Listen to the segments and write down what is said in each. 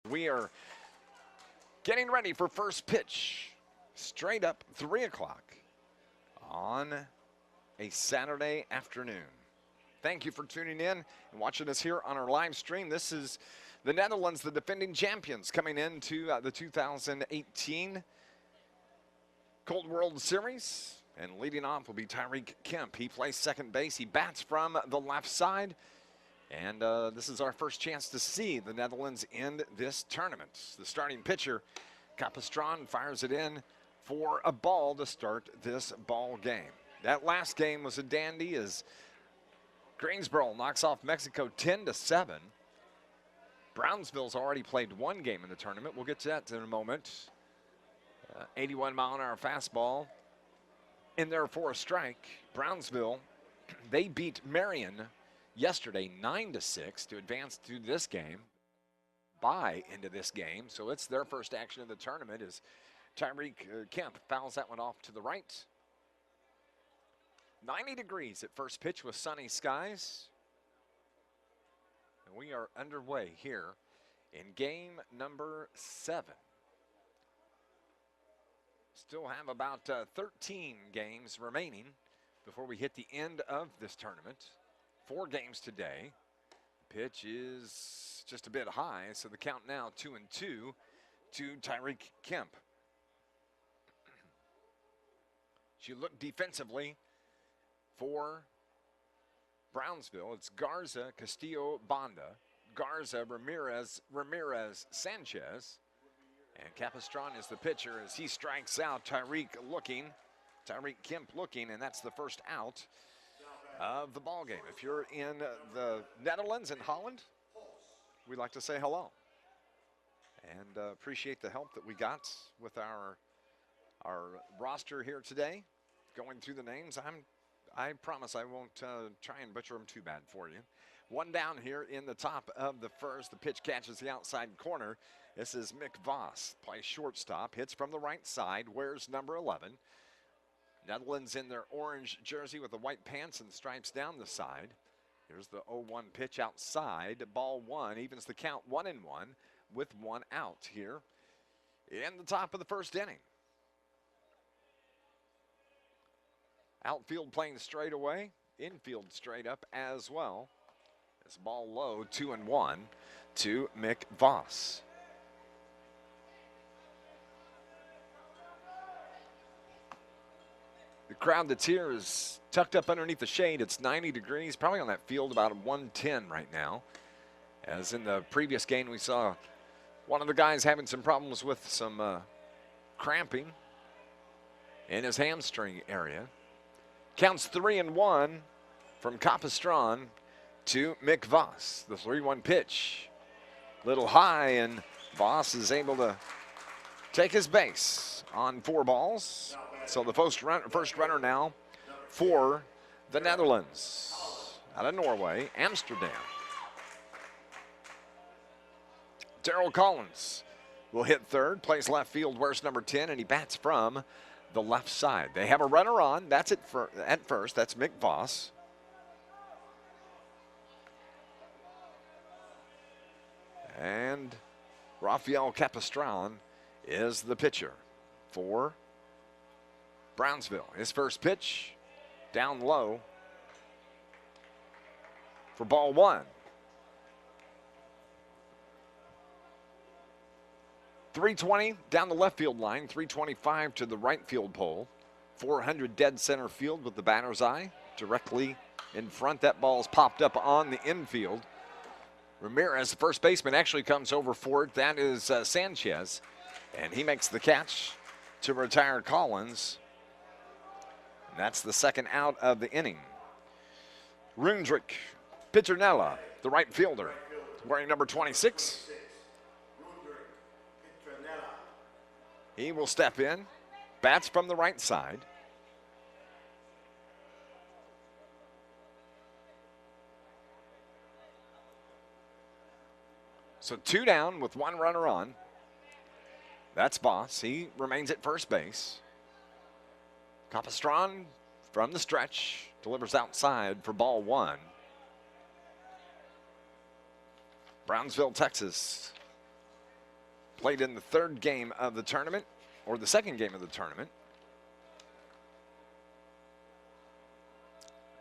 We are getting ready for first pitch. Straight up 3 o'clock on a Saturday afternoon. Thank you for tuning in and watching us here on our live stream. This is the Netherlands, the defending champions, coming into the 2018 Colt World Series. And leading off will be Tyreek Kemp. He plays second base. He bats from the left side. And this is our first chance to see the Netherlands in this tournament. The starting pitcher, Capistran, fires it in for a ball to start this ball game. That last game was a dandy as Greensboro knocks off Mexico 10-7. Brownsville's already played one game in the tournament. We'll get to that in a moment. 81-mile-an-hour fastball in there for a strike. Brownsville, they beat Marion yesterday 9-6 to advance to this game, buy into this game. So it's their first action of the tournament as Tyreek Kemp fouls that one off to the right. 90 degrees at first pitch with sunny skies. And we are underway here in game number 7. Still have about 13 games remaining before we hit the end of this tournament. 4 games today. Pitch is just a bit high, so the count now 2-2 to Tyreek Kemp. She looked defensively for Brownsville. It's Garza, Castillo, Banda, Garza, Ramirez, Sanchez. And Capistran is the pitcher as he strikes out. Tyreek Kemp looking, and that's the first out of the ball game. If you're in the Netherlands and Holland, we'd like to say hello and appreciate the help that we got with our roster here today. Going through the names, I promise I won't try and butcher them too bad for you. One down here in the top of the first. The pitch catches the outside corner. This is Mick Voss, plays shortstop, hits from the right side, wears number 11. Netherlands in their orange jersey with the white pants and stripes down the side. Here's the 0-1 pitch outside. Ball 1 evens the count 1-1 with 1 out here in the top of the first inning. Outfield playing straight away, infield straight up as well. This ball low, 2-1 to Mick Voss. The crowd that's here is tucked up underneath the shade. It's 90 degrees, probably on that field about 110 right now. As in the previous game, we saw one of the guys having some problems with some cramping in his hamstring area. Counts 3-1 from Capistran to Mick Voss. The 3-1 pitch, little high, and Voss is able to take his base on 4 balls. So the first runner now for the Netherlands out of Norway, Amsterdam. Darryl Collins will hit third, plays left field, wears number 10, and he bats from the left side. They have a runner on. That's it at first. That's Mick Voss. And Rafael Capistran is the pitcher for Brownsville. His first pitch down low for ball 1. 320 down the left field line, 325 to the right field pole. 400 dead center field with the batter's eye directly in front. That ball's popped up on the infield. Ramirez, the first baseman, actually comes over for it. That is Sanchez, and he makes the catch to retire Collins. And that's the second out of the inning. Rundrick Piternella, the right fielder, wearing number 26. He will step in, bats from the right side. So 2 down with 1 runner on. That's Voss. He remains at first base. Capistran from the stretch delivers outside for ball 1. Brownsville, Texas. played in the third game of the tournament, or the second game of the tournament.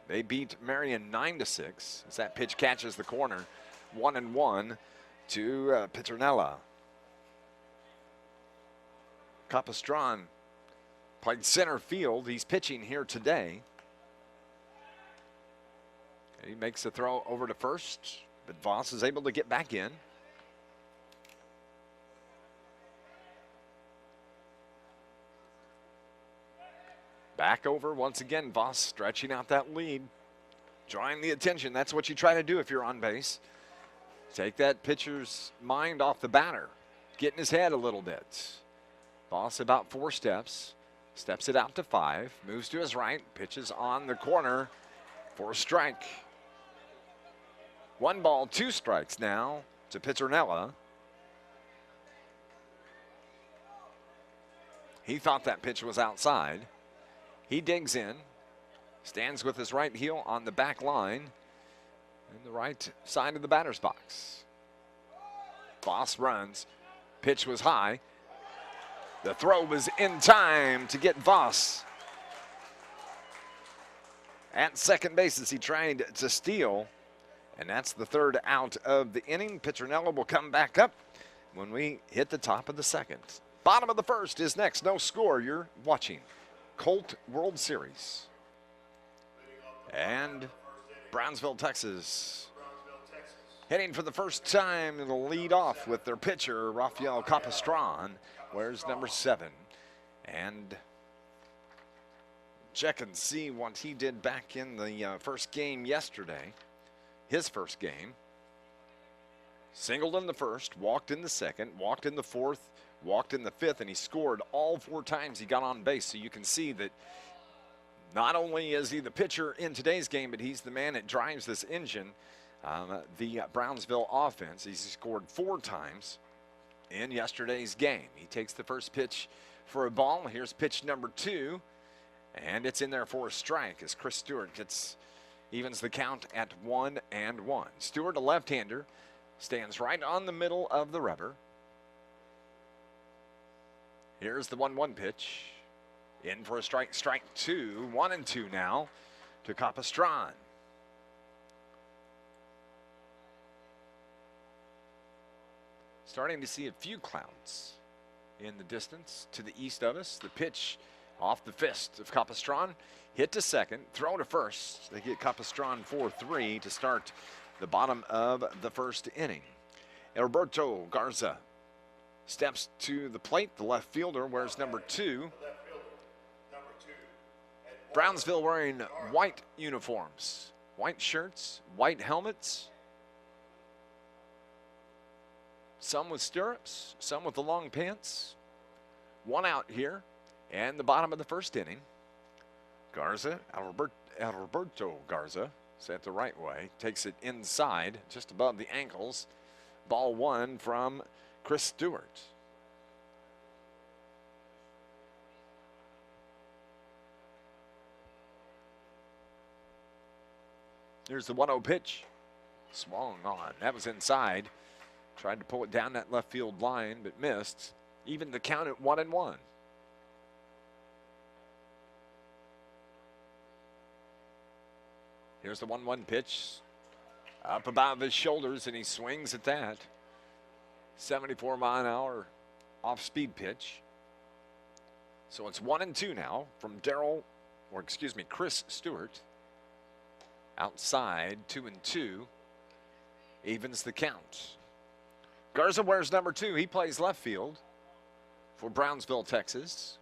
They beat Marion 9-6 as that pitch catches the corner. 1-1 to Petronella. Capistran played center field. He's pitching here today. He makes the throw over to first, but Voss is able to get back in. Back over once again, Voss stretching out that lead, drawing the attention. That's what you try to do if you're on base. Take that pitcher's mind off the batter, get in his head a little bit. Voss about 4 steps, steps it out to 5, moves to his right, pitches on the corner for a strike. 1 ball, 2 strikes now to Petronella. He thought that pitch was outside. He digs in, stands with his right heel on the back line in the right side of the batter's box. Voss runs. Pitch was high. The throw was in time to get Voss at second base as he tried to steal. And that's the 3rd out of the inning. Petronella will come back up when we hit the top of the 2nd. Bottom of the 1st is next. No score. You're watching Colt World Series. And Brownsville, Texas, hitting for the first time in the lead off with their pitcher, Rafael Capistran. Where's number 7? And check and see what he did back in the first game yesterday. His first game. Singled in the first, walked in the second, walked in the 4th, walked in the 5th, and he scored all 4 times he got on base. So you can see that not only is he the pitcher in today's game, but he's the man that drives this engine, the Brownsville offense. He's scored 4 times in yesterday's game. He takes the first pitch for a ball. Here's pitch number 2, and it's in there for a strike as Chris Stewart evens the count at 1-1. Stewart, a left-hander, stands right on the middle of the rubber. Here's the 1-1 pitch. In for a strike, strike 2. 1-2 now to Capistran. Starting to see a few clouds in the distance to the east of us. The pitch off the fist of Capistran. Hit to second, throw to first. They get Capistran 4-3 to start the bottom of the 1st inning. Alberto Garza steps to the plate. The left fielder wears number 2. Brownsville wearing white uniforms, white shirts, white helmets. Some with stirrups, some with the long pants. 1 out here, and the bottom of the 1st inning. Garza, Alberto Garza, set the right way, takes it inside, just above the ankles. Ball 1 from Chris Stewart. Here's the 1-0 pitch. Swung on. That was inside. Tried to pull it down that left field line, but missed. Even the count at 1-1. Here's the 1-1 pitch. Up above his shoulders, and he swings at that. 74-mile-an-hour off-speed pitch. So it's 1-2 now from Chris Stewart. Outside, 2-2. Evens the count. Garza wears number 2. He plays left field for Brownsville, Texas.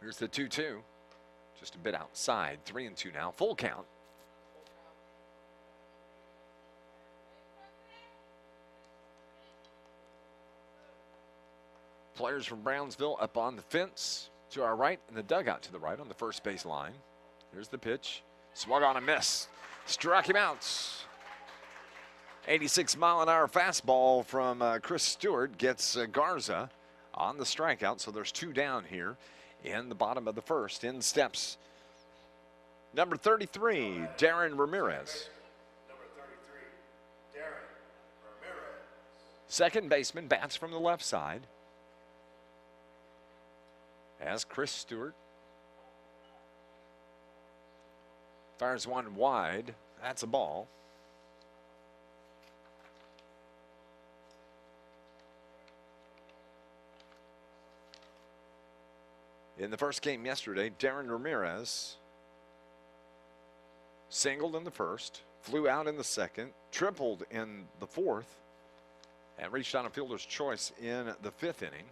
Here's the 2-2. Just a bit outside. 3-2 now. Full count. Players from Brownsville up on the fence to our right and the dugout to the right on the first base line. Here's the pitch. Swung on a miss. Struck him out. 86-mile-an-hour fastball from Chris Stewart gets Garza on the strikeout. So there's 2 down here in the bottom of the 1st. In steps number 33, Darren Ramirez. Number 33, Darren Ramirez. Second baseman bats from the left side as Chris Stewart fires one wide. That's a ball. In the first game yesterday, Darren Ramirez singled in the first, flew out in the second, tripled in the fourth, and reached on a fielder's choice in the fifth inning.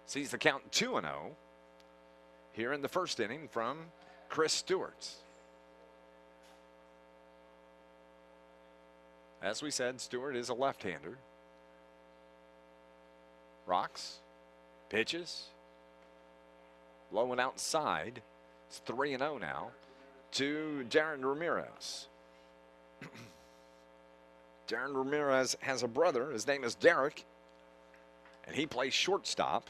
Sees the count 2-0 here in the first inning from Chris Stewart. As we said, Stewart is a left-hander. Rocks, pitches, low and outside. It's 3-0 now to Darren Ramirez. Darren Ramirez has a brother. His name is Derek, and he plays shortstop.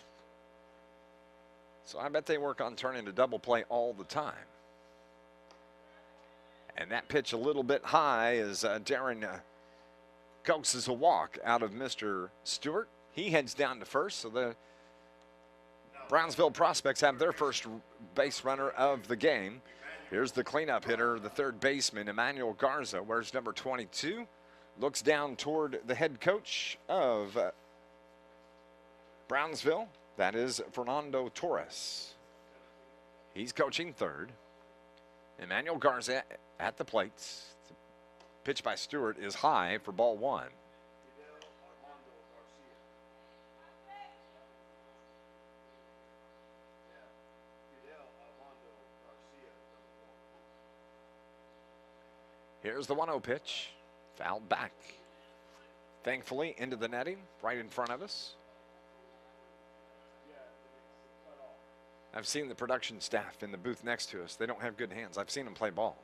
So I bet they work on turning to double play all the time. And that pitch a little bit high as Darren coaxes a walk out of Mr. Stewart. He heads down to first, so the Brownsville prospects have their first base runner of the game. Here's the cleanup hitter, the third baseman, Emmanuel Garza, wears number 22. Looks down toward the head coach of Brownsville. That is Fernando Torres. He's coaching third. Emmanuel Garza at the plate. The pitch by Stewart is high for ball one. Here's the 1-0 pitch. Fouled back. Thankfully, into the netting, right in front of us. I've seen the production staff in the booth next to us. They don't have good hands. I've seen them play ball.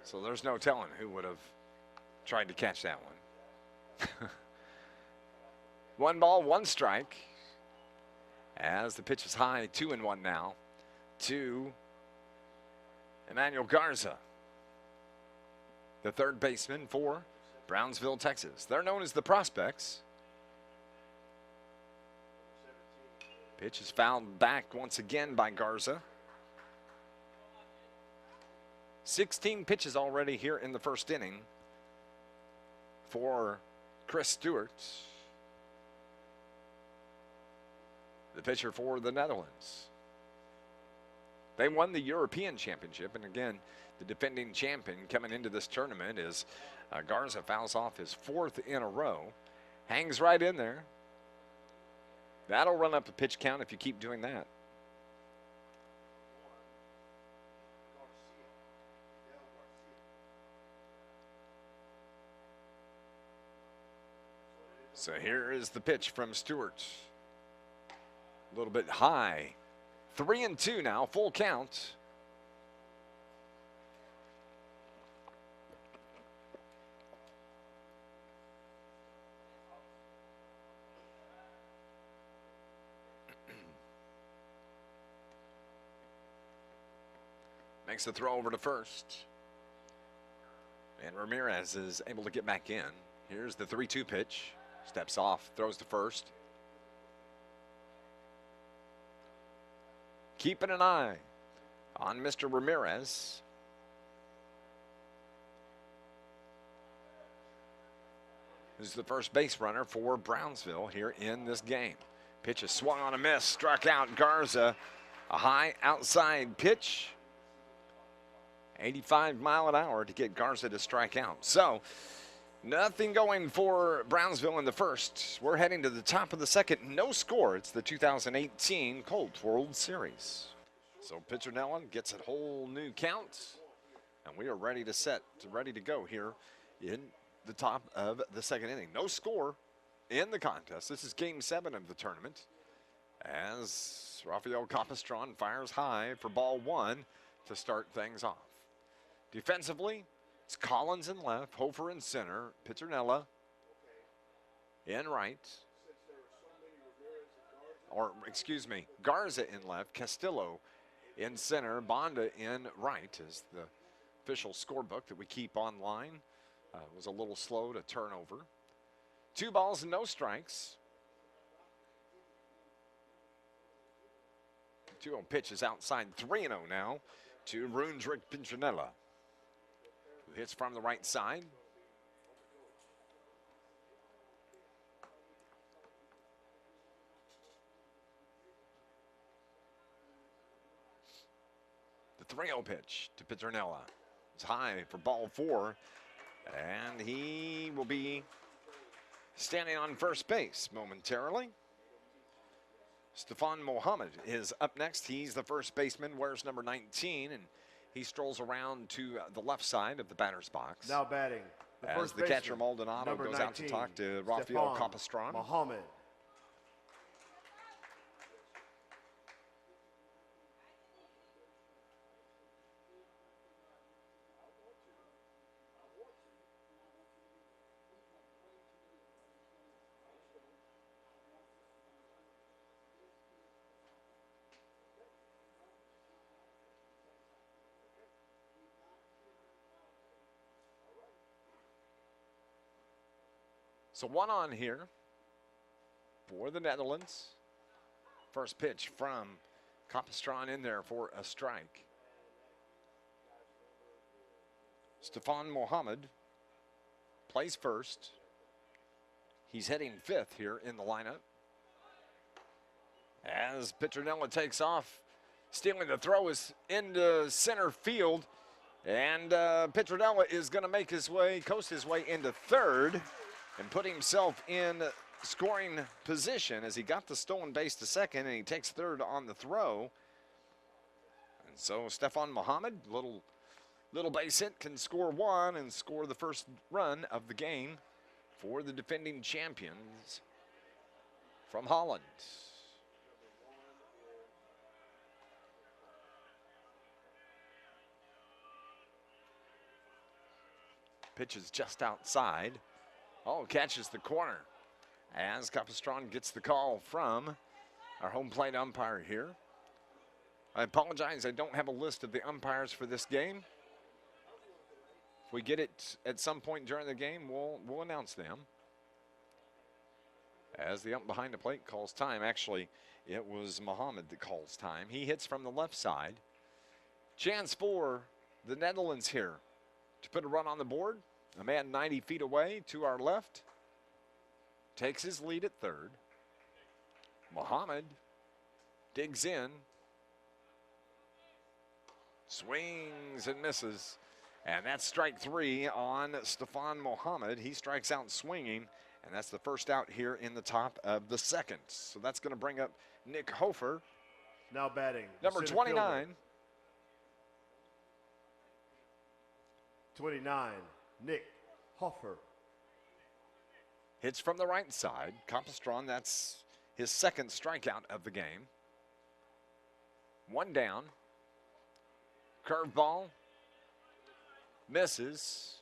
So there's no telling who would have tried to catch that one. 1 ball, 1 strike. As the pitch is high, 2-1 now to Emmanuel Garza, the third baseman for Brownsville, Texas. They're known as the Prospects. Pitch is fouled back once again by Garza. 16 pitches already here in the first inning for Chris Stewart, the pitcher for the Netherlands. They won the European Championship, and again, the defending champion coming into this tournament is Garza. Fouls off his 4th in a row. Hangs right in there. That'll run up the pitch count if you keep doing that. So here is the pitch from Stewart. A little bit high. 3-2 now, full count. Makes the throw over to first. And Ramirez is able to get back in. Here's the 3-2 pitch. Steps off, throws to first. Keeping an eye on Mr. Ramirez. Who's the first base runner for Brownsville here in this game. Pitch is swung on a miss, struck out Garza. A high outside pitch. 85 mile an hour to get Garza to strike out. So nothing going for Brownsville in the first. We're heading to the top of the second. No score. It's the 2018 Colt World Series. So pitcher Nellen gets a whole new count. And we are ready to go here in the top of the second inning. No score in the contest. This is game 7 of the tournament. As Rafael Capistran fires high for ball 1 to start things off. Defensively, it's Collins in left, Hofer in center, Pizzernella in right. Or, excuse me, Garza in left, Castillo in center, Bonda in right is the official scorebook that we keep online. Was a little slow to turn over. 2 balls and no strikes. 2-0 pitch is outside. 3-0 now to Rundrick Pinchinella, who hits from the right side. The 3-0 pitch to Pinchinella. It's high for ball 4, and he will be standing on first base momentarily. Stefan Mohammed is up next. He's the first baseman, wears number 19, and he strolls around to the left side of the batter's box. Now batting, as the catcher Maldonado goes 19, out to talk to Rafael Capistran. Mohammed. So 1 on here for the Netherlands. First pitch from Capistran in there for a strike. Stefan Mohammed plays first. He's hitting 5th here in the lineup. As Pinchinella takes off, stealing the throw is into center field. And Pinchinella is going to make his way, coast his way into 3rd. And put himself in scoring position as he got the stolen base to 2nd, and he takes 3rd on the throw. And so Stefan Mohammed, little base hit, can score 1 and score the first run of the game for the defending champions from Holland. Pitch is just outside. Oh, catches the corner as Capistran gets the call from our home plate umpire here. I apologize, I don't have a list of the umpires for this game. If we get it at some point during the game, we'll announce them. As the ump behind the plate calls time. Actually, it was Mohammed that calls time. He hits from the left side. Chance for the Netherlands here to put a run on the board. A man 90 feet away to our left takes his lead at 3rd. Mohammed digs in, swings and misses, and that's strike 3 on Stefan Mohammed. He strikes out swinging, and that's the first out here in the top of the 2nd. So that's going to bring up Nick Hofer. Now batting, number 29. 29. Nick Hofer. Hits from the right side. Capistran, that's his 2nd strikeout of the game. 1 down. Curveball. Misses.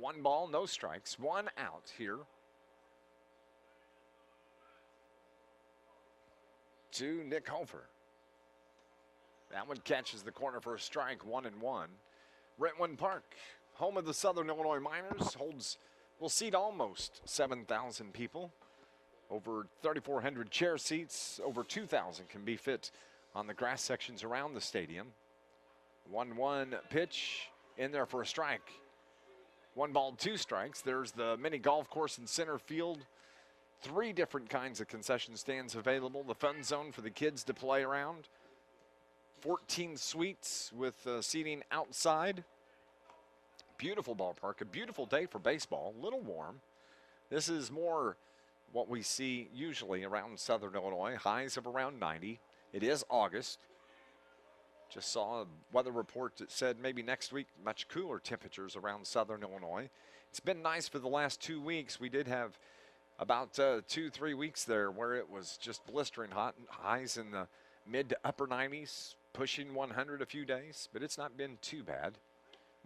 1 ball, no strikes. 1 out here. To Nick Hofer. That one catches the corner for a strike, 1-1. Brentwood Park, home of the Southern Illinois Miners, will seat almost 7,000 people. Over 3,400 chair seats, over 2,000 can be fit on the grass sections around the stadium. 1-1 pitch in there for a strike. 1 ball, 2 strikes. There's the mini golf course in center field. 3 different kinds of concession stands available. The fun zone for the kids to play around. 14 suites with seating outside. Beautiful ballpark, a beautiful day for baseball, a little warm. This is more what we see usually around Southern Illinois, highs of around 90. It is August. Just saw a weather report that said maybe next week much cooler temperatures around Southern Illinois. It's been nice for the last 2 weeks. We did have about 2-3 weeks there where it was just blistering hot, highs in the mid to upper 90s, pushing 100 a few days, but it's not been too bad.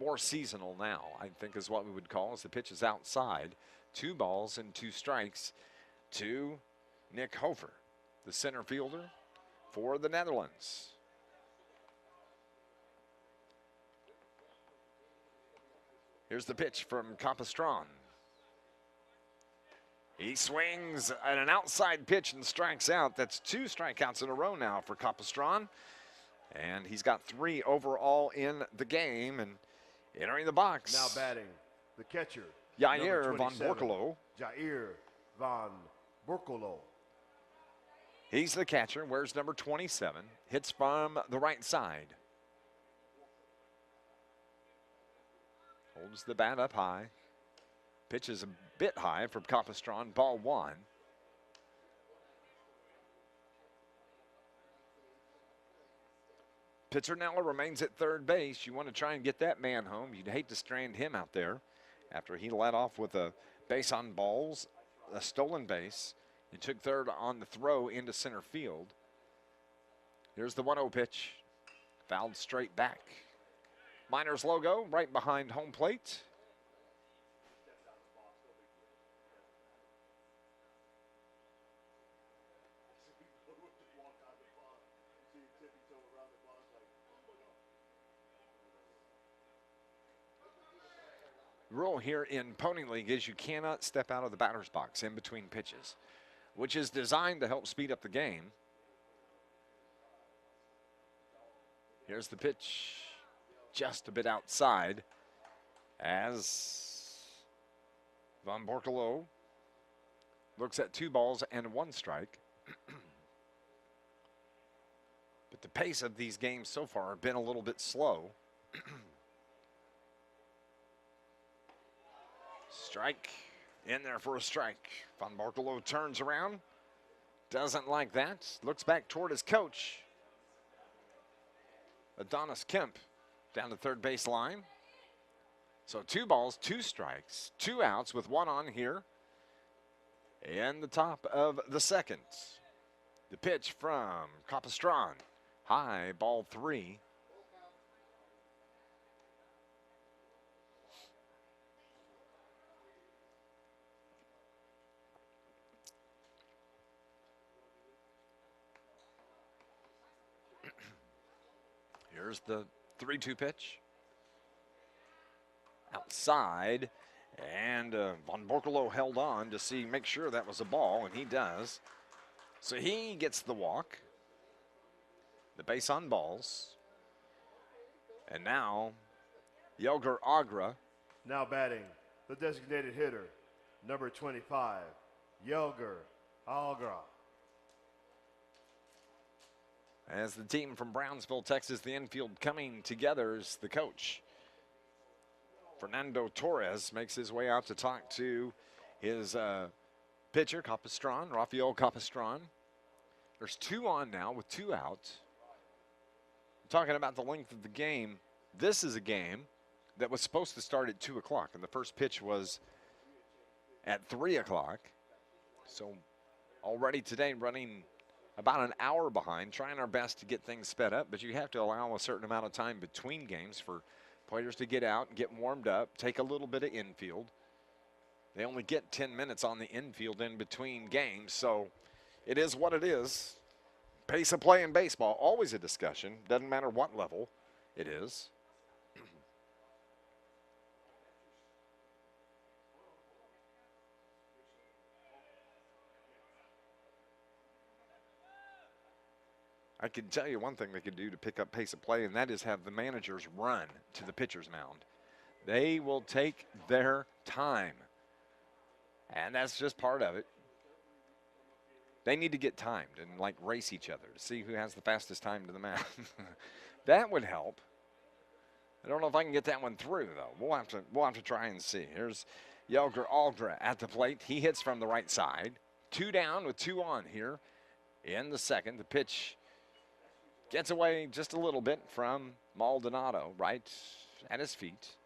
More seasonal now, I think is what we would call, as the pitch is outside. 2 balls and 2 strikes to Nick Hofer, the center fielder for the Netherlands. Here's the pitch from Capistran. He swings at an outside pitch and strikes out. That's 2 strikeouts in a row now for Capistran. And he's got 3 overall in the game. And entering the box, Now batting, the catcher, Jair number van 27, Borkelo. Jair van Borkelo. He's the catcher, wears number 27. Hits from the right side. Holds the bat up high. Pitch is a bit high from Capistran, ball 1. Pitcher now remains at third base. You want to try and get that man home. You'd hate to strand him out there after he led off with a base on balls, a stolen base. He took third on the throw into center field. Here's the 1-0 pitch. Fouled straight back. Miners logo right behind home plate. Rule here in Pony League is you cannot step out of the batter's box in between pitches, which is designed to help speed up the game. Here's the pitch, just a bit outside as Van Borkelo looks at 2 balls and 1 strike. But the pace of these games so far have been a little bit slow. Strike in there for a strike. Van Borkelo turns around, doesn't like that, looks back toward his coach, Adonis Kemp, down the third base line. So 2 balls, 2 strikes, 2 outs with 1 on here in the top of the second. The pitch from Capistran, high, ball 3. Here's the 3-2 pitch. Outside, and Van Borkelo held on to make sure that was a ball, and he does. So he gets the walk, the base on balls. And now, Yelger Agra. Now batting, the designated hitter, number 25, Yelger Agra. As the team from Brownsville, Texas, the infield coming together as the coach, Fernando Torres, makes his way out to talk to his pitcher, Capistran, Rafael Capistran. There's 2 on now with 2 out. Talking about the length of the game, this is a game that was supposed to start at 2 o'clock, and the first pitch was at 3 o'clock. So already today running about an hour behind, trying our best to get things sped up, but you have to allow a certain amount of time between games for players to get out and get warmed up, take a little bit of infield. They only get 10 minutes on the infield in between games, so it is what it is. Pace of play in baseball, always a discussion, doesn't matter what level it is. I can tell you one thing they could do to pick up pace of play, and that is have the managers run to the pitcher's mound. They will take their time, and that's just part of it. They need to get timed and like race each other to see who has the fastest time to the mound. That would help. I don't know if I can get that one through though. We'll have to try and see. Here's Yelger Aldra at the plate. He hits from the right side. 2 down with 2 on here in the second. The pitch gets away just a little bit from Maldonado, right at his feet.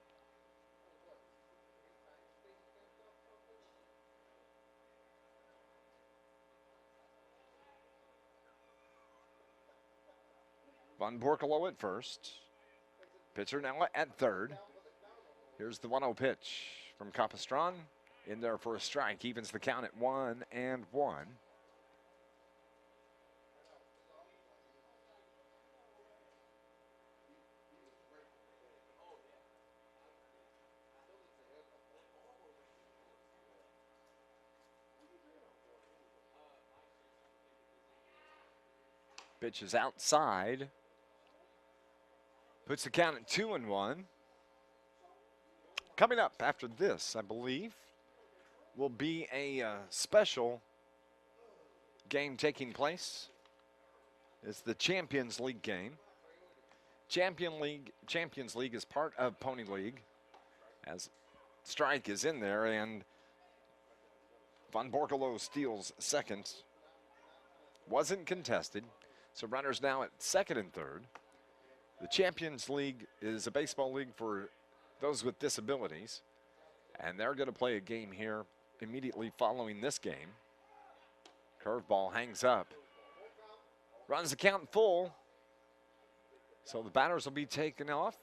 Van Borkelo at first. Pitcher now at third. Here's the 1-0 pitch from Capistran. In there for a strike. Evens the count at 1-1. Pitch is outside. Puts the count at 2-1. Coming up after this, I believe, will be a special game taking place. It's the Champions League game. Champions League is part of Pony League, as strike is in there, and Von Borkelo steals second. Wasn't contested, so runners now at second and third. The Champions League is a baseball league for those with disabilities, and they're going to play a game here immediately following this game. Curveball hangs up. Runs the count full. So the batters will be taken off.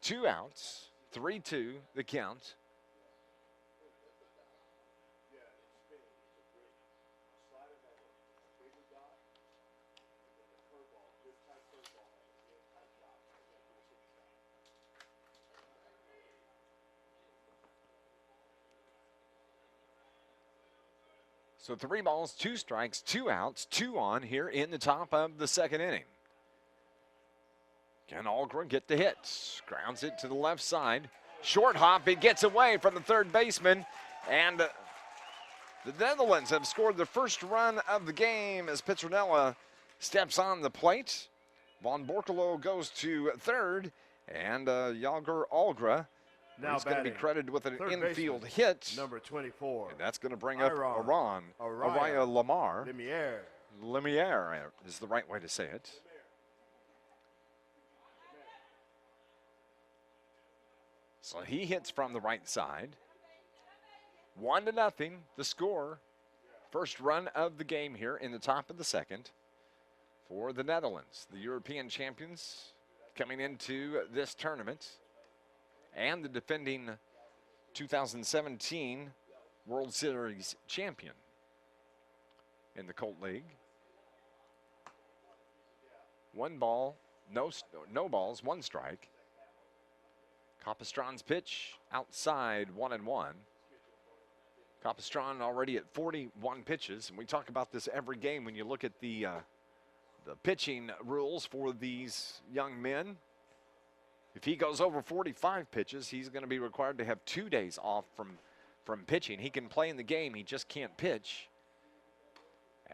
2 outs, 3-2 the count. So 3 balls, 2 strikes, 2 outs, 2 on here in the top of the second inning. Can Algren get the hit? Grounds it to the left side. Short hop, it gets away from the third baseman. And the Netherlands have scored the first run of the game as Petronella steps on the plate. Von Borkelo goes to third, and Jalger Algra is going to be credited with an infield hit. Number 24. And that's going to bring up Araya Lamar. Lemiere is the right way to say it. So he hits from the right side. 1-0, the score. First run of the game here in the top of the second for the Netherlands, the European champions coming into this tournament, and the defending 2017 World Series champion in the Colt League. 1 ball, no balls, 1 strike. Capistran's pitch outside, 1-1. Capistran already at 41 pitches, and we talk about this every game when you look at the pitching rules for these young men. If he goes over 45 pitches, he's going to be required to have 2 days off from pitching. He can play in the game, he just can't pitch.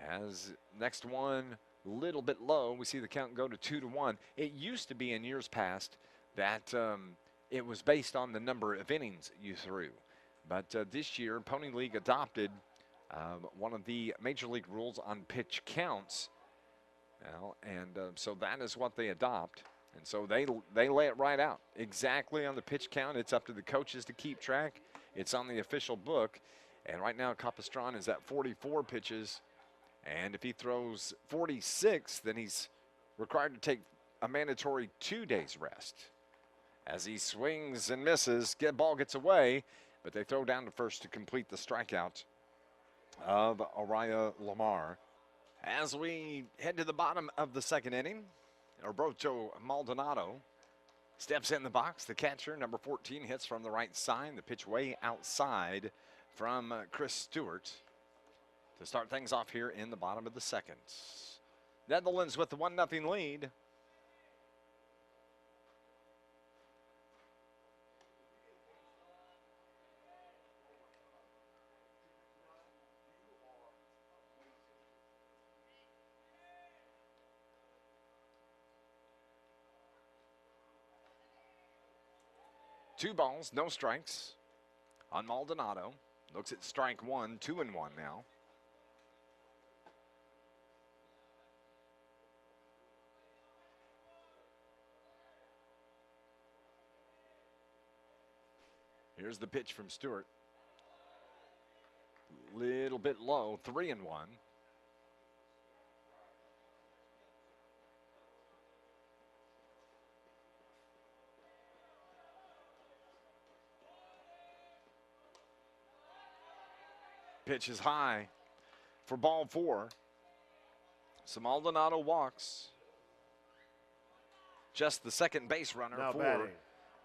As next one, little bit low, we see the count go to 2-1. It used to be in years past that it was based on the number of innings you threw. But this year, Pony League adopted one of the major league rules on pitch counts. So that is what they adopt. And so they lay it right out exactly on the pitch count. It's up to the coaches to keep track. It's on the official book. And right now, Capistran is at 44 pitches. And if he throws 46, then he's required to take a mandatory 2 days rest. As he swings and misses, ball gets away, but they throw down to first to complete the strikeout of Araya Lamar. As we head to the bottom of the second inning, Alberto Maldonado steps in the box. The catcher, number 14, hits from the right side. The pitch way outside from Chris Stewart to start things off here in the bottom of the second. Netherlands with the 1-0 lead. Two balls, no strikes on Maldonado. Looks at strike one, 2-1 now. Here's the pitch from Stewart. Little bit low, 3-1. Pitch is high for ball 4. So Maldonado walks. Just the second base runner now for batting,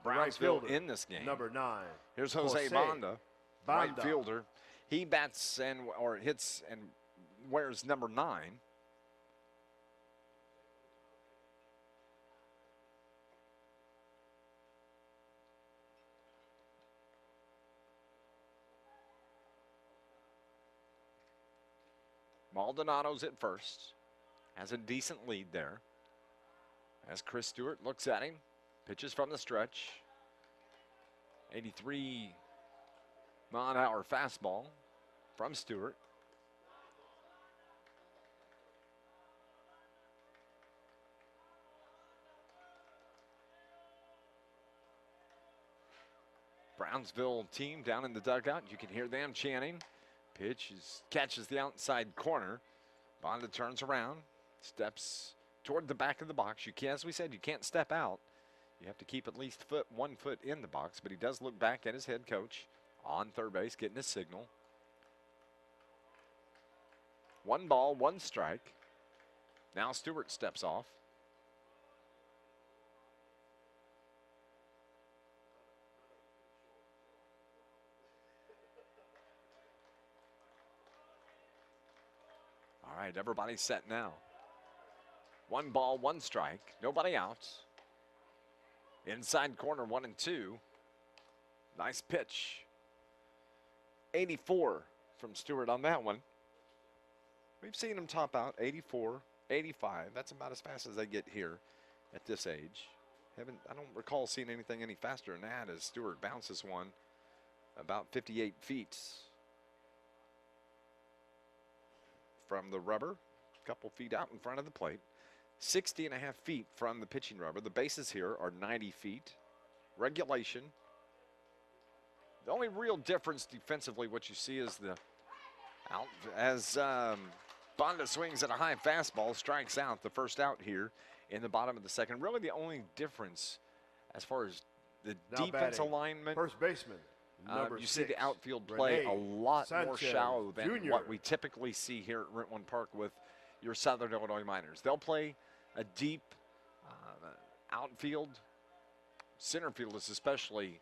Brownsville right in this game. Number 9. Here's Jose Banda, right fielder. He bats or hits and wears number 9. Maldonado's at first. Has a decent lead there. As Chris Stewart looks at him, pitches from the stretch. 83-mile-an-hour fastball from Stewart. Brownsville team down in the dugout. You can hear them chanting. Pitch catches the outside corner. Bonda turns around, steps toward the back of the box. As we said, you can't step out. You have to keep at least 1 foot in the box, but he does look back at his head coach on third base, getting his signal. 1 ball, 1 strike. Now Stewart steps off. All right, everybody's set now. 1 ball, 1 strike. Nobody out. Inside corner, 1-2. Nice pitch. 84 from Stewart on that one. We've seen him top out 84, 85. That's about as fast as they get here at this age. I don't recall seeing anything any faster than that as Stewart bounces one about 58 feet from the rubber, a couple feet out in front of the plate. 60.5 feet from the pitching rubber. The bases here are 90 feet. Regulation. The only real difference defensively, what you see is the out as Bonda swings at a high fastball, strikes out the first out here in the bottom of the second. Really the only difference as far as the Now defense batting, alignment. First baseman, number You 6. see the outfield play a lot more Sanchez shallow than Jr. what we typically see here at Rentwood Park with your Southern Illinois Miners. They'll play a deep outfield. Center field is especially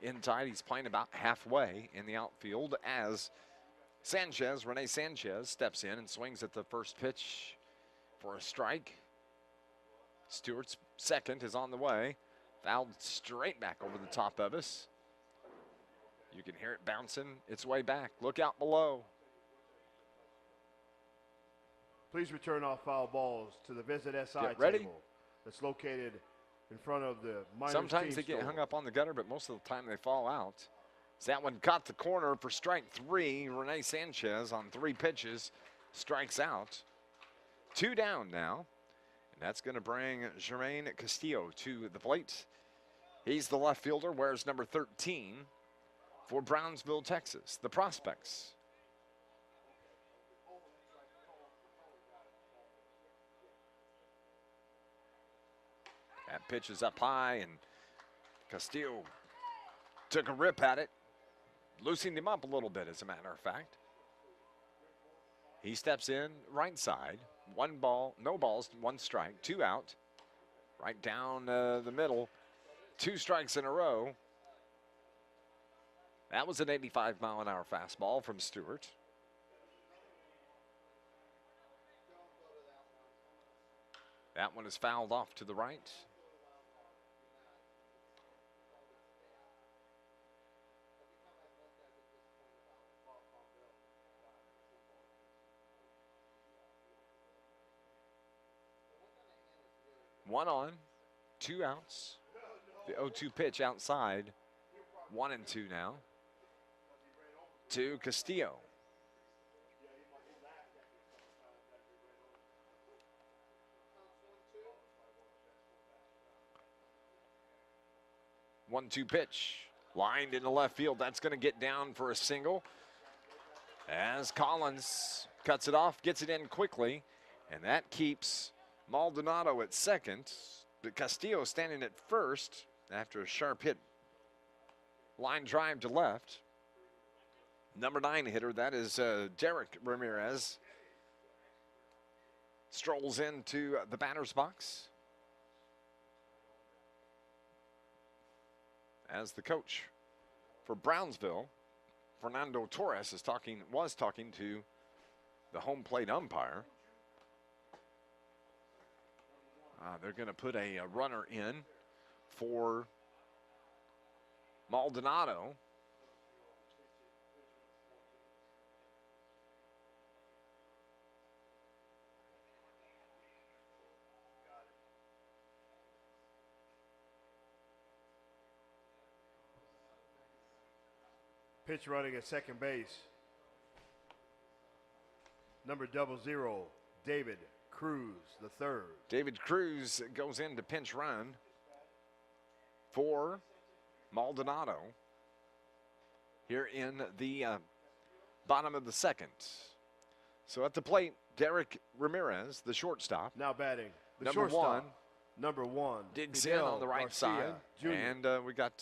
in tight. He's playing about halfway in the outfield as Rene Sanchez steps in and swings at the first pitch for a strike. Stewart's second is on the way. Fouled straight back over the top of us. You can hear it bouncing its way back. Look out below. Please return all foul balls to the Visit SI Get ready. table that's located in front of the minors Sometimes they team get store. hung up on the gutter, but most of the time they fall out. So that one caught the corner for strike 3. Rene Sanchez on 3 pitches strikes out. 2 down now. And that's going to bring Jermaine Castillo to the plate. He's the left fielder, wears number 13 for Brownsville, Texas, the Prospects. That pitch is up high, and Castillo took a rip at it, loosened him up a little bit, as a matter of fact. He steps in right side. 1 ball, no balls, 1 strike, 2 out. Right down the middle. 2 strikes in a row. That was an 85-mile-an-hour fastball from Stewart. That one is fouled off to the right. One on, 2 outs. The 0-2 pitch outside. 1-2 now. To Castillo. One-two pitch. Lined into left field. That's going to get down for a single. As Collins cuts it off, gets it in quickly. And that keeps Maldonado at second. But Castillo standing at first after a sharp hit. Line drive to left. Number 9 hitter, that is Darren Ramirez. Strolls into the batter's box. As the coach for Brownsville, Fernando Torres was talking to the home plate umpire. They're going to put a runner in for Maldonado. Pitch running at second base. Number 00, David Cruz, the third. David Cruz goes in to pinch run for Maldonado here in the bottom of the second. So at the plate, Darren Ramirez, the shortstop. Now batting. The Number shortstop. one. Number 1. Digs Fidel in on the right Garcia side. Jr. And we got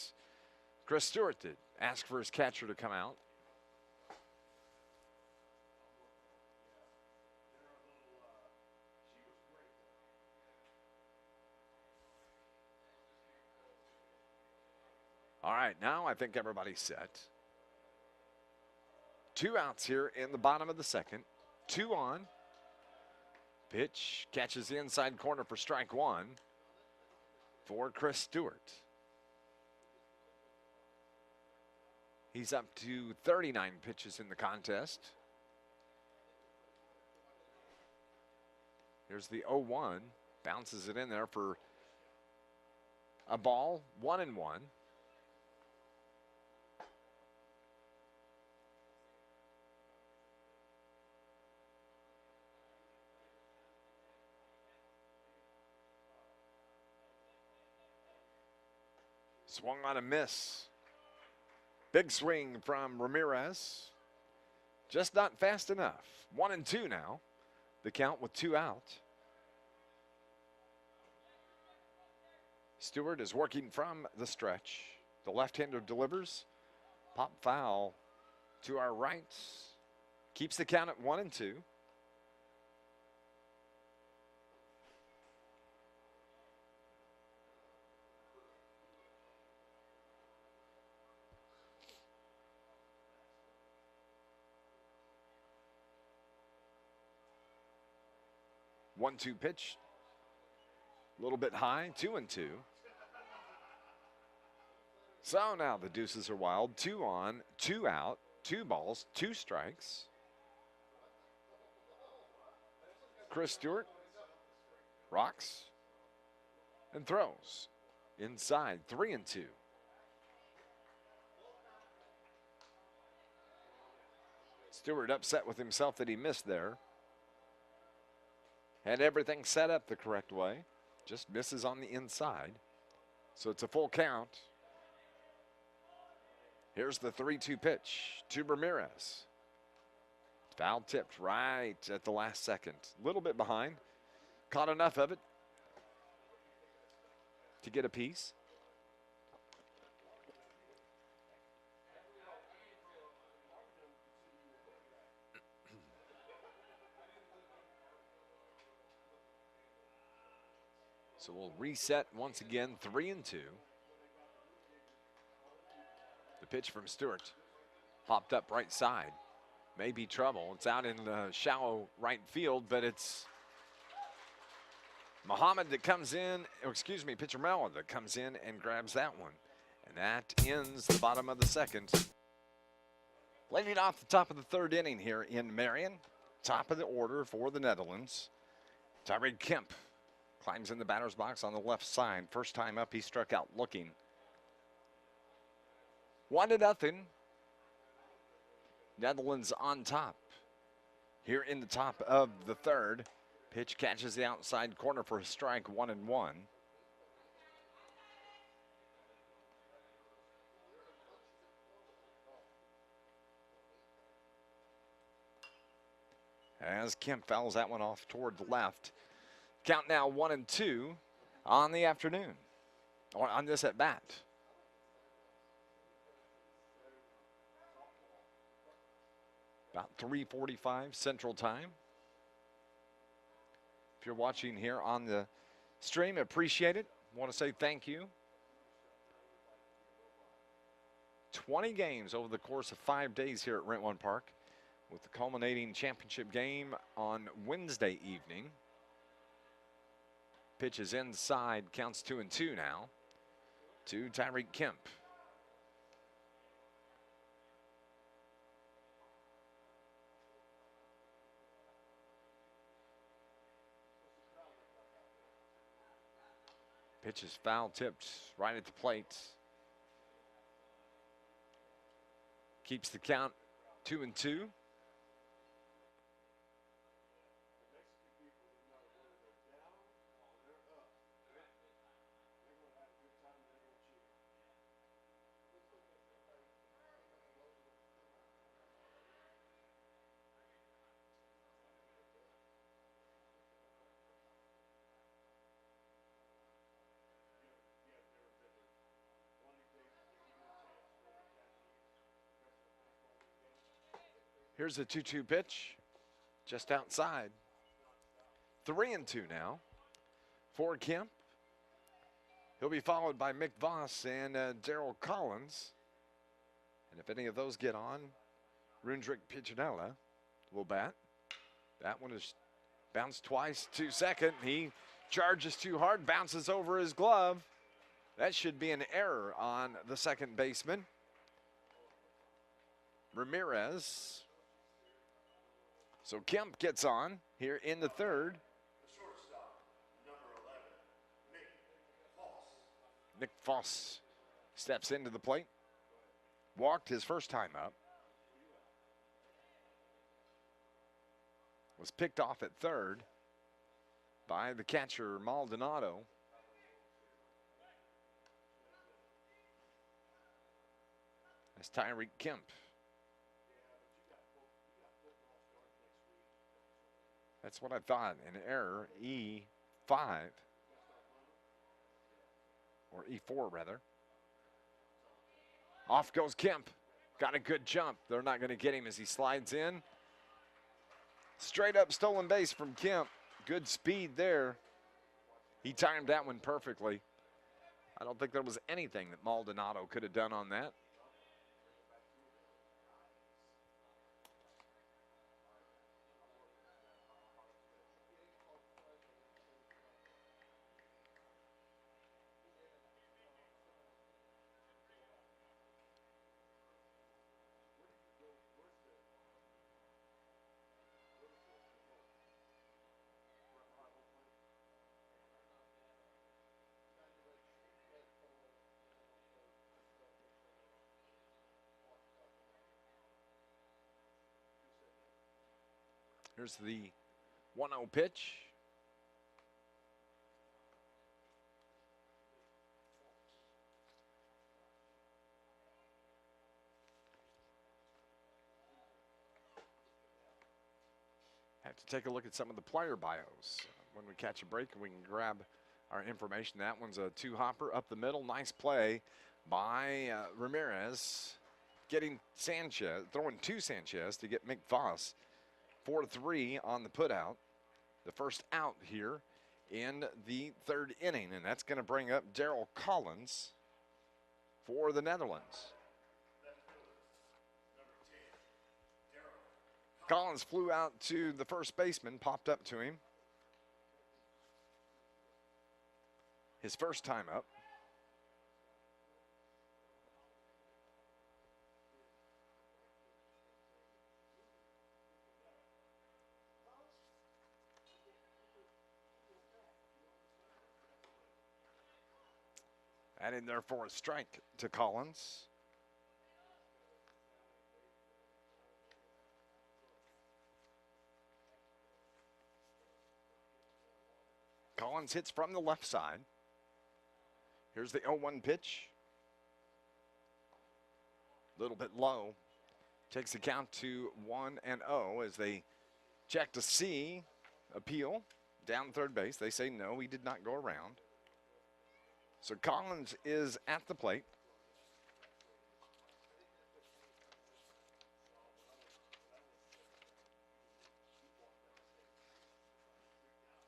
Chris Stewart to ask for his catcher to come out. All right, now I think everybody's set. 2 outs here in the bottom of the second. 2 on. Pitch catches the inside corner for strike 1 for Chris Stewart. He's up to 39 pitches in the contest. Here's the 0-1. Bounces it in there for a ball, 1-1. Swung on a miss. Big swing from Ramirez. Just not fast enough. 1-2 now. The count with 2 out. Stewart is working from the stretch. The left-hander delivers. Pop foul to our right. Keeps the count at 1-2. One-two pitch, a little bit high, 2-2. So now the deuces are wild. 2 on, 2 out, 2 balls, 2 strikes. Chris Stewart rocks and throws inside, 3-2. Stewart upset with himself that he missed there. Had everything set up the correct way. Just misses on the inside. So it's a full count. Here's the 3-2 pitch to Ramirez. Foul tipped right at the last second. A little bit behind. Caught enough of it to get a piece. So we'll reset once again, 3-2. The pitch from Stewart. Popped up right side. May be trouble. It's out in the shallow right field, but it's Muhammad that comes in, pitcher Mella that comes in and grabs that one. And that ends the bottom of the second. Leading off the top of the third inning here in Marion. Top of the order for the Netherlands. Tyreek Kemp climbs in the batter's box on the left side. First time up, he struck out looking. 1-0. Netherlands on top. Here in the top of the third. Pitch catches the outside corner for a strike, 1-1. As Kemp fouls that one off toward the left. Count now 1-2 on the afternoon, or on this at bat. About 3:45 Central Time. If you're watching here on the stream, appreciate it. Want to say thank you. 20 games over the course of 5 days here at Rent One Park, with the culminating championship game on Wednesday evening. Pitch is inside, counts 2-2 now to Tyreek Kemp. Pitch is foul tipped right at the plate. Keeps the count 2-2. Here's a 2-2 pitch, just outside. 3-2 now for Kemp. He'll be followed by Mick Voss and Daryl Collins. And if any of those get on, Rundrick Piccinella will bat. That one is bounced twice to second. He charges too hard, bounces over his glove. That should be an error on the second baseman. Ramirez. So Kemp gets on here in the third. The shortstop, number 11, Nick Voss steps into the plate. Walked his first time up. Was picked off at third by the catcher Maldonado. That's Tyreek Kemp. That's what I thought, an error, E5, or E4 rather. Off goes Kemp, got a good jump. They're not gonna get him as he slides in. Straight up stolen base from Kemp, good speed there. He timed that one perfectly. I don't think there was anything that Maldonado could have done on that. Here's the 1-0 pitch. Have to take a look at some of the player bios. When we catch a break, we can grab our information. That one's a two-hopper up the middle. Nice play by Ramirez. Getting Sanchez, throwing to Sanchez to get Mick Voss. 4-3 on the putout. The first out here in the third inning, and that's going to bring up Daryl Collins for the Netherlands. Collins flew out to the first baseman, popped up to him. His first time up. And in there for a strike to Collins. Collins hits from the left side. Here's the 0-1 pitch. A little bit low. Takes the count to 1-0 as they check to see appeal down third base. They say no, he did not go around. So Collins is at the plate.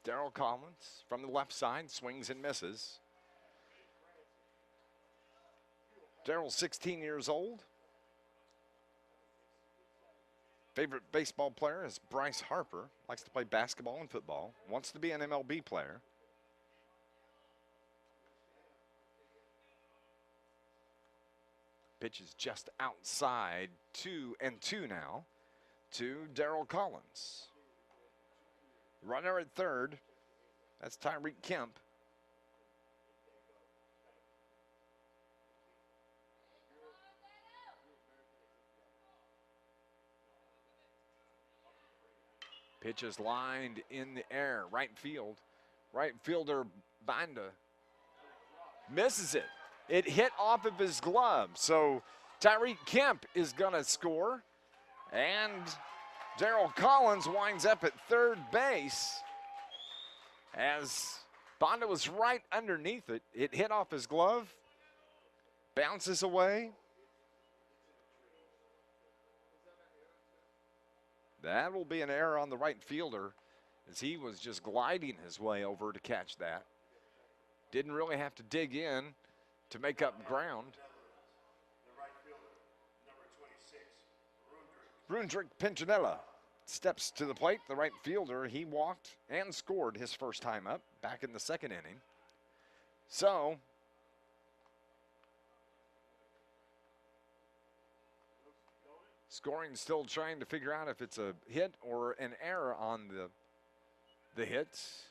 Daryl Collins from the left side swings and misses. Daryl's 16 years old. Favorite baseball player is Bryce Harper. Likes to play basketball and football. Wants to be an MLB player. Pitch is just outside 2-2 now to Daryl Collins. Runner at third. That's Tyreek Kemp. Pitch is lined in the air, right field. Right fielder Banda misses it. It hit off of his glove. So Tyreek Kemp is going to score. And Darryl Collins winds up at third base as Banda was right underneath it. It hit off his glove, bounces away. That will be an error on the right fielder as he was just gliding his way over to catch that. Didn't really have to dig in to make up ground. Rundrick Pinchinella steps to the plate. The right fielder, he walked and scored his first time up back in the second inning. So scoring still trying to figure out if it's a hit or an error on the hits.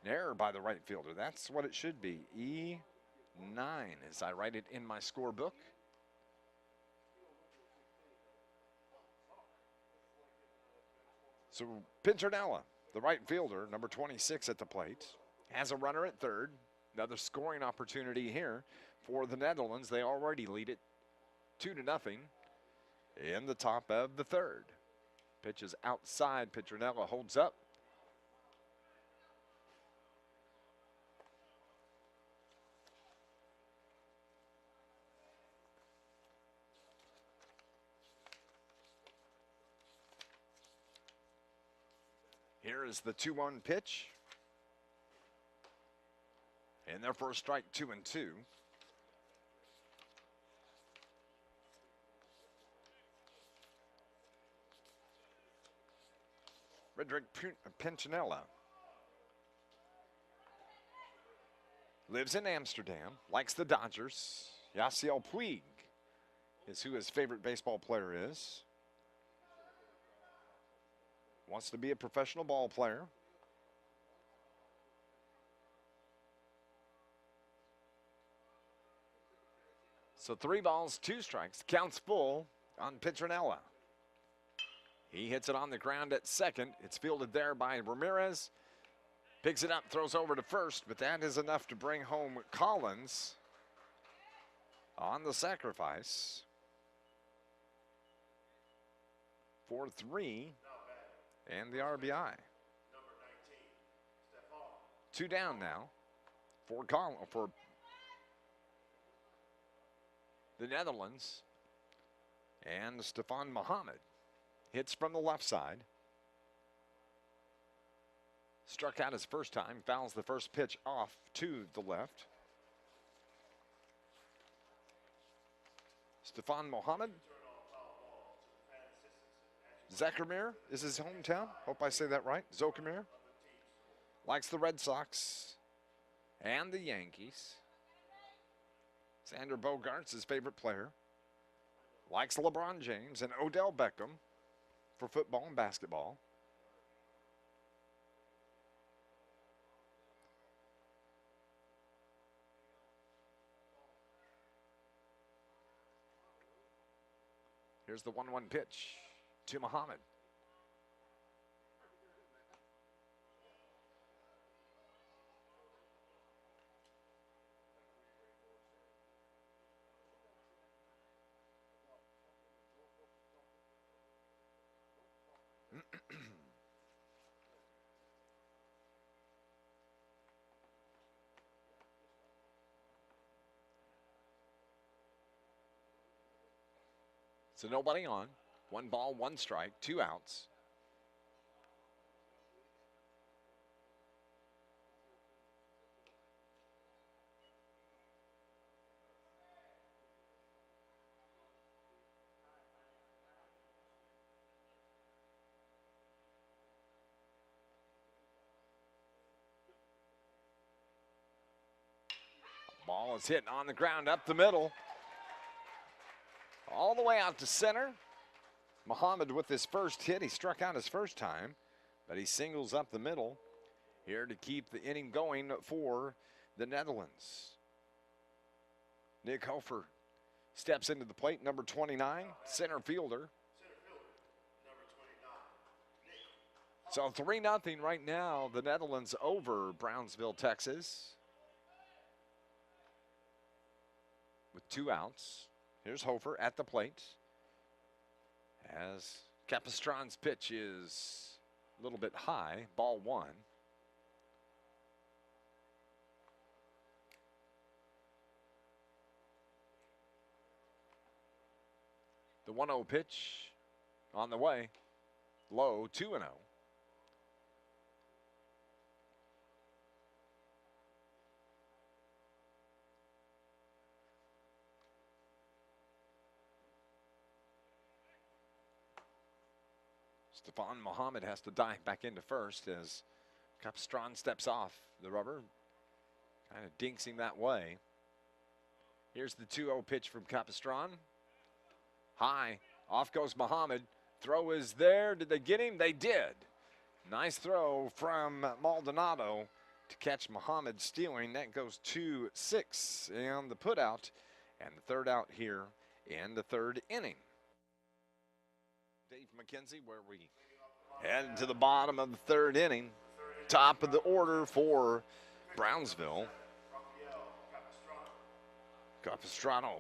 An error by the right fielder. That's what it should be. E9 as I write it in my scorebook. So Pinchinella, the right fielder, number 26 at the plate, has a runner at third. Another scoring opportunity here for the Netherlands. They already lead it 2-0 in the top of the third. Pitch is outside. Pinchinella holds up. Here is the 2-1 pitch. And their first strike, 2-2. Rundrick Pinchinella lives in Amsterdam, likes the Dodgers. Yasiel Puig is who his favorite baseball player is. Wants to be a professional ball player. So 3 balls, 2 strikes. Counts full on Pinchinella. He hits it on the ground at second. It's fielded there by Ramirez. Picks it up, throws over to first, but that is enough to bring home Collins on the sacrifice. 4-3 and the RBI. 2 down now for the Netherlands. And Stefan Muhammad hits from the left side. Struck out his first time, fouls the first pitch off to the left. Stefan Muhammad. Zakamir is his hometown. Hope I say that right. Zokamir. Likes the Red Sox and the Yankees. Xander Bogaerts, his favorite player. Likes LeBron James and Odell Beckham for football and basketball. Here's the 1-1 pitch to Muhammad. So nobody on. 1 ball, 1 strike, 2 outs. Ball is hit on the ground up the middle. All the way out to center. Muhammad with his first hit. He struck out his first time, but he singles up the middle here to keep the inning going for the Netherlands. Nick Hofer steps into the plate, number 29, center fielder. So 3-0 right now. The Netherlands over Brownsville, Texas. With 2 outs. Here's Hofer at the plate. As Capistran's pitch is a little bit high. Ball 1. The 1-0 pitch on the way. Low, 2-0. Stefan Muhammad has to dive back into first as Capistran steps off the rubber. Kind of dinks him that way. Here's the 2-0 pitch from Capistran. High. Off goes Muhammad. Throw is there. Did they get him? They did. Nice throw from Maldonado to catch Muhammad stealing. That goes 2-6 and the put out. And the third out here in the 3rd inning. Dave McKenzie, where we head to the bottom of the 3rd inning. Top of the order for Brownsville. Capistrano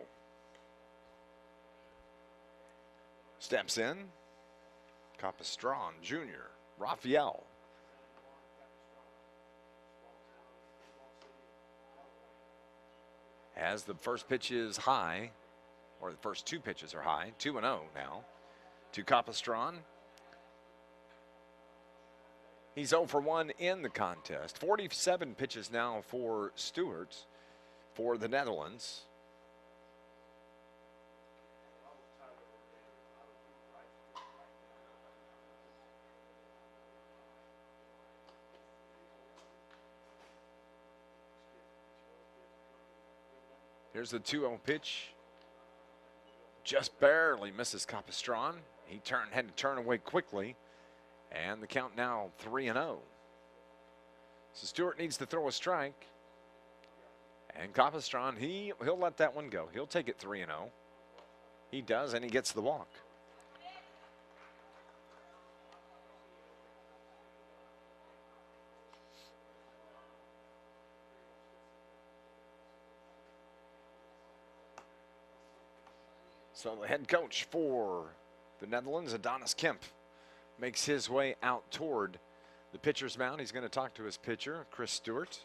steps in. Capistran Jr. Raphael. As the first pitch is high, or the first 2 pitches are high, 2-0 now to Capistran. He's 0 for 1 in the contest. 47 pitches now for Stewart for the Netherlands. Here's the 2-0 pitch. Just barely misses Capistran. He had to turn away quickly. And the count now 3-0. So Stewart needs to throw a strike. And Capistran, he'll let that one go. He'll take it 3-0. He does, and he gets the walk. So the head coach for the Netherlands, Adonis Kemp, makes his way out toward the pitcher's mound. He's going to talk to his pitcher, Chris Stewart.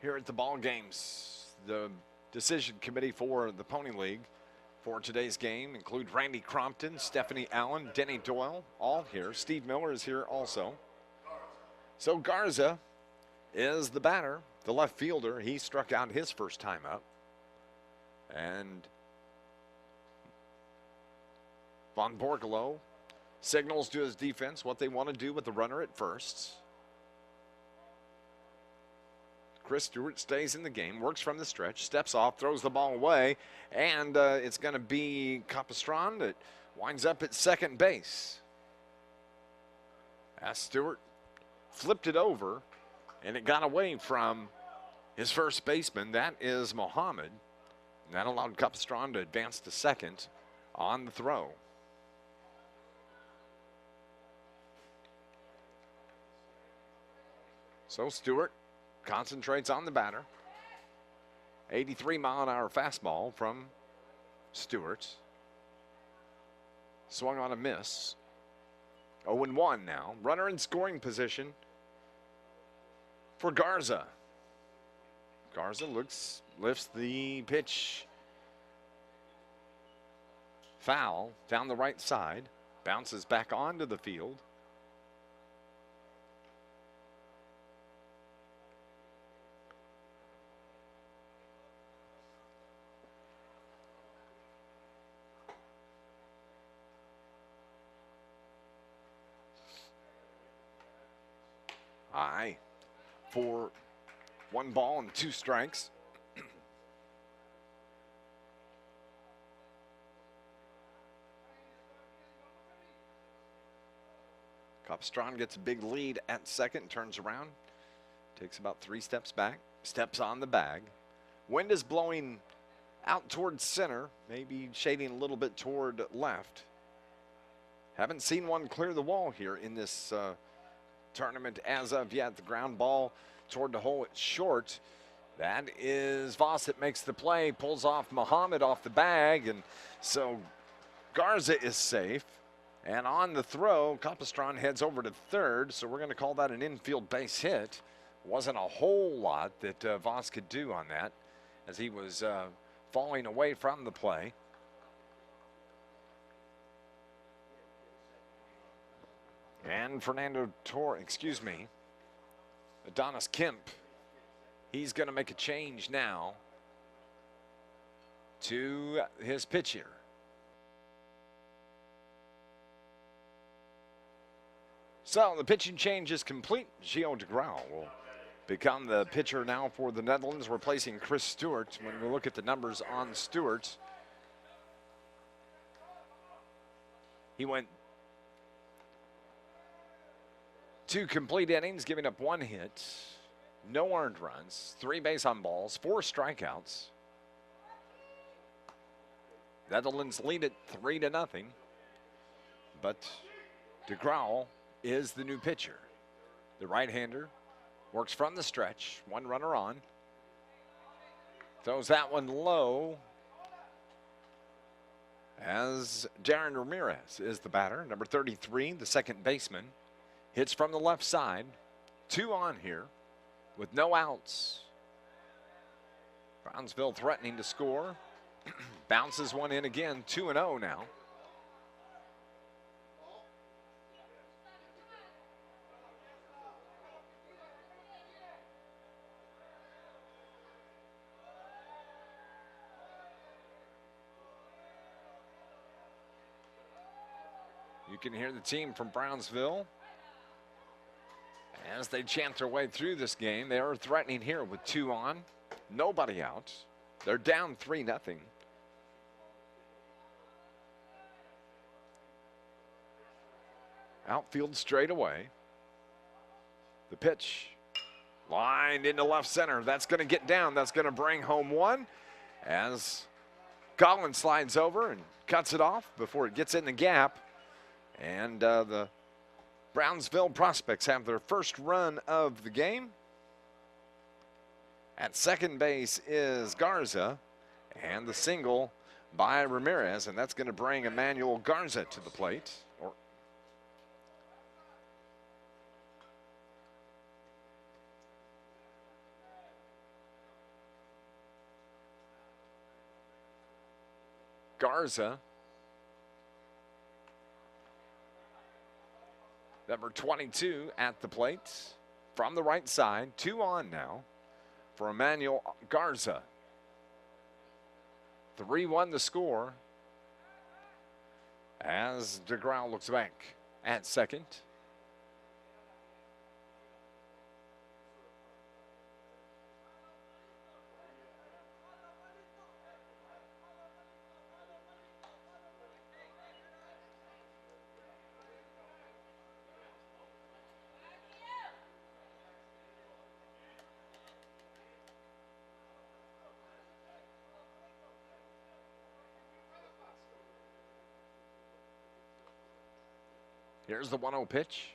Here at the ball games, the decision committee for the Pony League for today's game include Randy Crompton, Stephanie Allen, Denny Doyle, all here. Steve Miller is here also. So Garza is the batter, the left fielder. He struck out his first time up. And Von Borgelo signals to his defense what they want to do with the runner at first. Chris Stewart stays in the game, works from the stretch, steps off, throws the ball away, and it's going to be Capistran that winds up at second base. As Stewart flipped it over, and it got away from his first baseman. That is Muhammad. And that allowed Capistran to advance to second on the throw. So Stewart concentrates on the batter. 83-mile-an-hour fastball from Stewart. Swung on a miss. 0-1 now. Runner in scoring position for Garza. Garza lifts the pitch foul down the right side. Bounces back onto the field. Aye, for 1 ball and 2 strikes. Capistran gets a big lead at second, turns around, takes about 3 steps back, steps on the bag. Wind is blowing out towards center, maybe shading a little bit toward left. Haven't seen one clear the wall here in this tournament as of yet. The ground ball toward the hole, it's short. That is Voss that makes the play, pulls off Muhammad off the bag, and so Garza is safe. And on the throw, Capistran heads over to third, so we're going to call that an infield base hit. Wasn't a whole lot that Voss could do on that as he was falling away from the play. And Adonis Kemp, he's going to make a change now to his pitch here. So the pitching change is complete. Gio de Grau will become the pitcher now for the Netherlands, replacing Chris Stewart. When we look at the numbers on Stewart, he went 2 complete innings, giving up 1 hit, no earned runs, 3 base on balls, 4 strikeouts. Netherlands lead it 3-0, but de Grau is the new pitcher. The right-hander works from the stretch, 1 runner on. Throws that one low as Darren Ramirez is the batter. Number 33, the second baseman. Hits from the left side. 2 on here with no outs. Brownsville threatening to score. Bounces one in again, 2-0 now. You can hear the team from Brownsville as they chant their way through this game. They are threatening here with 2 on, nobody out. They're down 3-0. Outfield straight away. The pitch lined into left center. That's going to get down. That's going to bring home 1 as Collins slides over and cuts it off before it gets in the gap. And the Brownsville Prospects have their first run of the game. At second base is Garza, and the single by Ramirez, and that's going to bring Emmanuel Garza to the plate. Garza, number 22 at the plate from the right side. 2 on now for Emmanuel Garza. 3-1 the score as de Grau looks back at second. Here's the 1-0 pitch.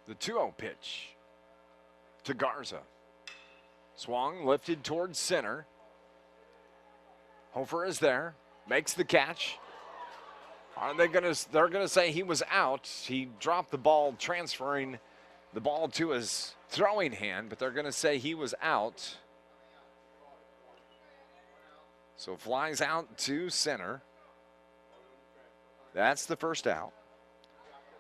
The 2-0 pitch to Garza. Swung, lifted towards center. Hofer is there, makes the catch. They're gonna say he was out. He dropped the ball, transferring the ball to his throwing hand, but they're gonna say he was out. So flies out to center. That's the first out.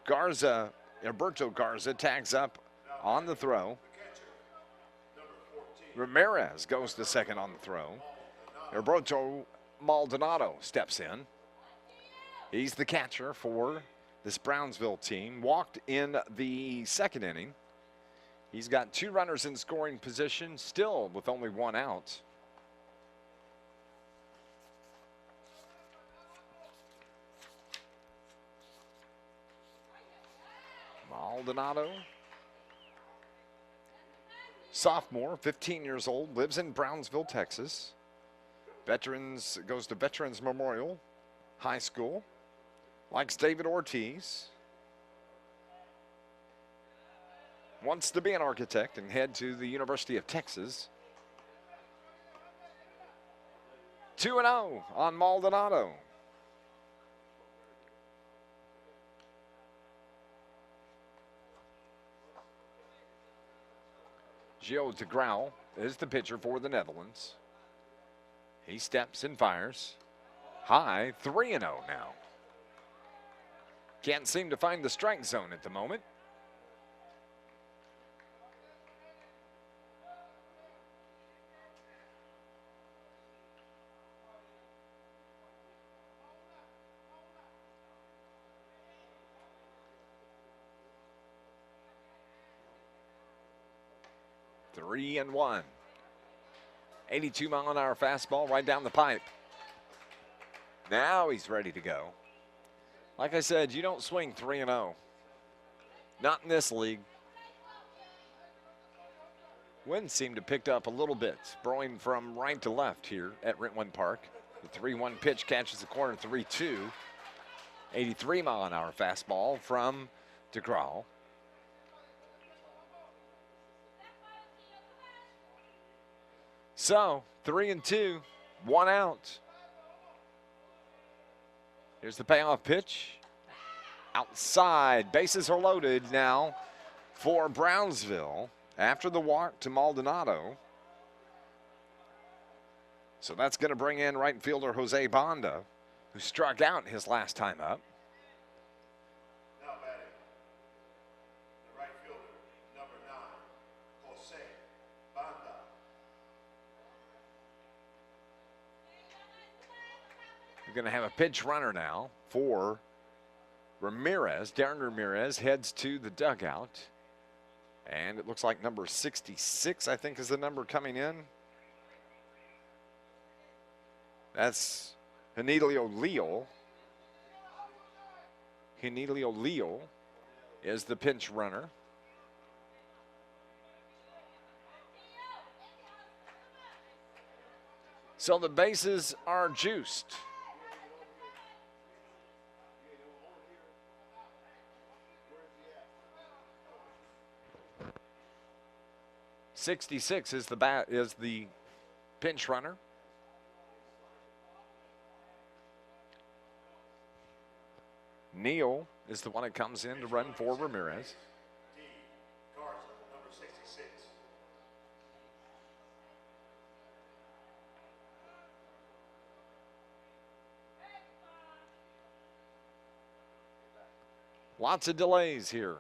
Garza, Alberto Garza tags up on the throw. Ramirez goes to second on the throw. Alberto Maldonado steps in. He's the catcher for this Brownsville team. Walked in the second inning. He's got 2 runners in scoring position, still with only 1 out. Maldonado, sophomore, 15 years old, lives in Brownsville, Texas. Goes to Veterans Memorial High School. Likes David Ortiz. Wants to be an architect and head to the University of Texas. 2-0 on Maldonado. Gio de Grau is the pitcher for the Netherlands. He steps and fires. High, 3-0 now. Can't seem to find the strike zone at the moment. Three and 1. 82-mile-an-hour fastball right down the pipe. Now he's ready to go. Like I said, you don't swing 3-0. Not in this league. Wind seemed to pick up a little bit, blowing from right to left here at Rentwood Park. The 3-1 pitch catches the corner, 3-2. 83-mile-an-hour fastball from DeGraw. So, 3-2, 1 out. Here's the payoff pitch. Outside, bases are loaded now for Brownsville after the walk to Maldonado. So that's going to bring in right fielder Jose Bonda, who struck out his last time up. Now batting, the right fielder, number 9, Jose Bonda. You're going to have a pitch runner now for Ramirez. Darren Ramirez heads to the dugout. And it looks like number 66, I think, is the number coming in. That's Henilio Leal. Henilio Leal is the pinch runner. So the bases are juiced. '66 is the pinch runner. Neal is the one that comes in to run for Ramirez. Garza, number 66. Lots of delays here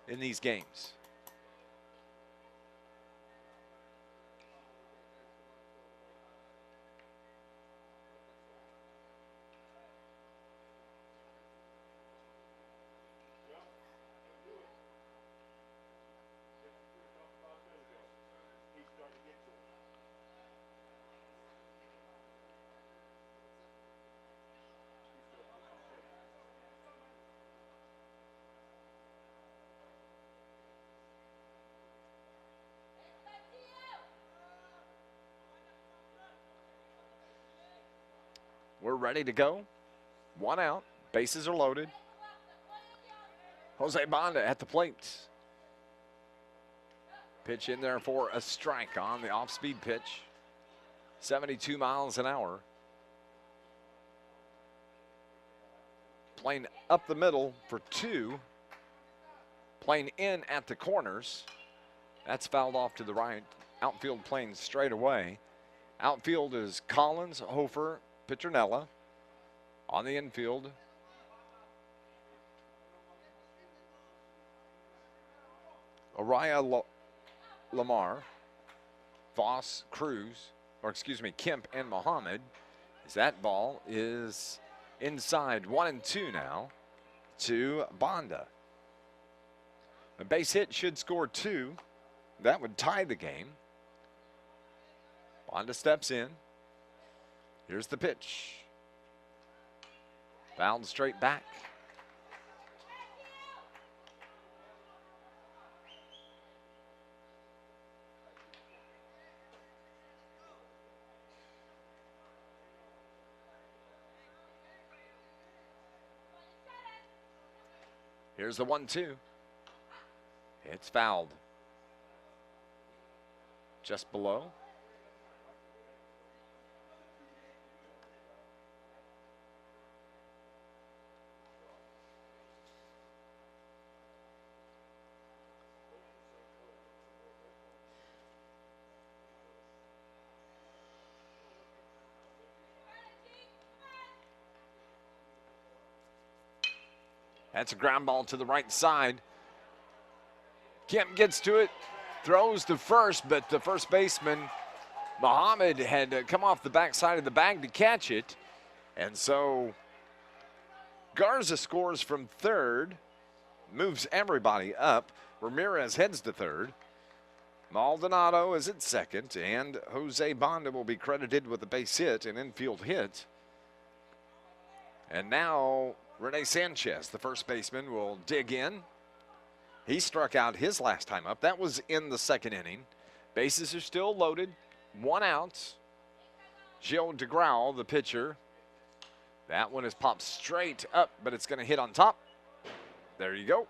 in these games. We're ready to go. 1 out. Bases are loaded. Jose Bonda at the plate. Pitch in there for a strike on the off-speed pitch. 72 miles an hour. Playing up the middle for 2. Playing in at the corners. That's fouled off to the right. Outfield playing straight away. Outfield is Collins, Hofer, Petronella. On the infield, Araya Lamar, Voss, Cruz, Kemp and Muhammad. As that ball is inside 1-2 now to Bonda. A base hit should score 2. That would tie the game. Bonda steps in. Here's the pitch. Fouled straight back. Here's the 1-2. It's fouled. Just below. That's a ground ball to the right side. Kemp gets to it, throws to first, but the first baseman, Muhammad, had come off the backside of the bag to catch it. And so Garza scores from third, moves everybody up. Ramirez heads to third. Maldonado is at second, and Jose Bonda will be credited with a base hit, an infield hit. And now Rene Sanchez, the first baseman, will dig in. He struck out his last time up. That was in the second inning. Bases are still loaded. 1 out. Gio DeGrau, the pitcher. That one is popped straight up, but it's going to hit on top. There you go.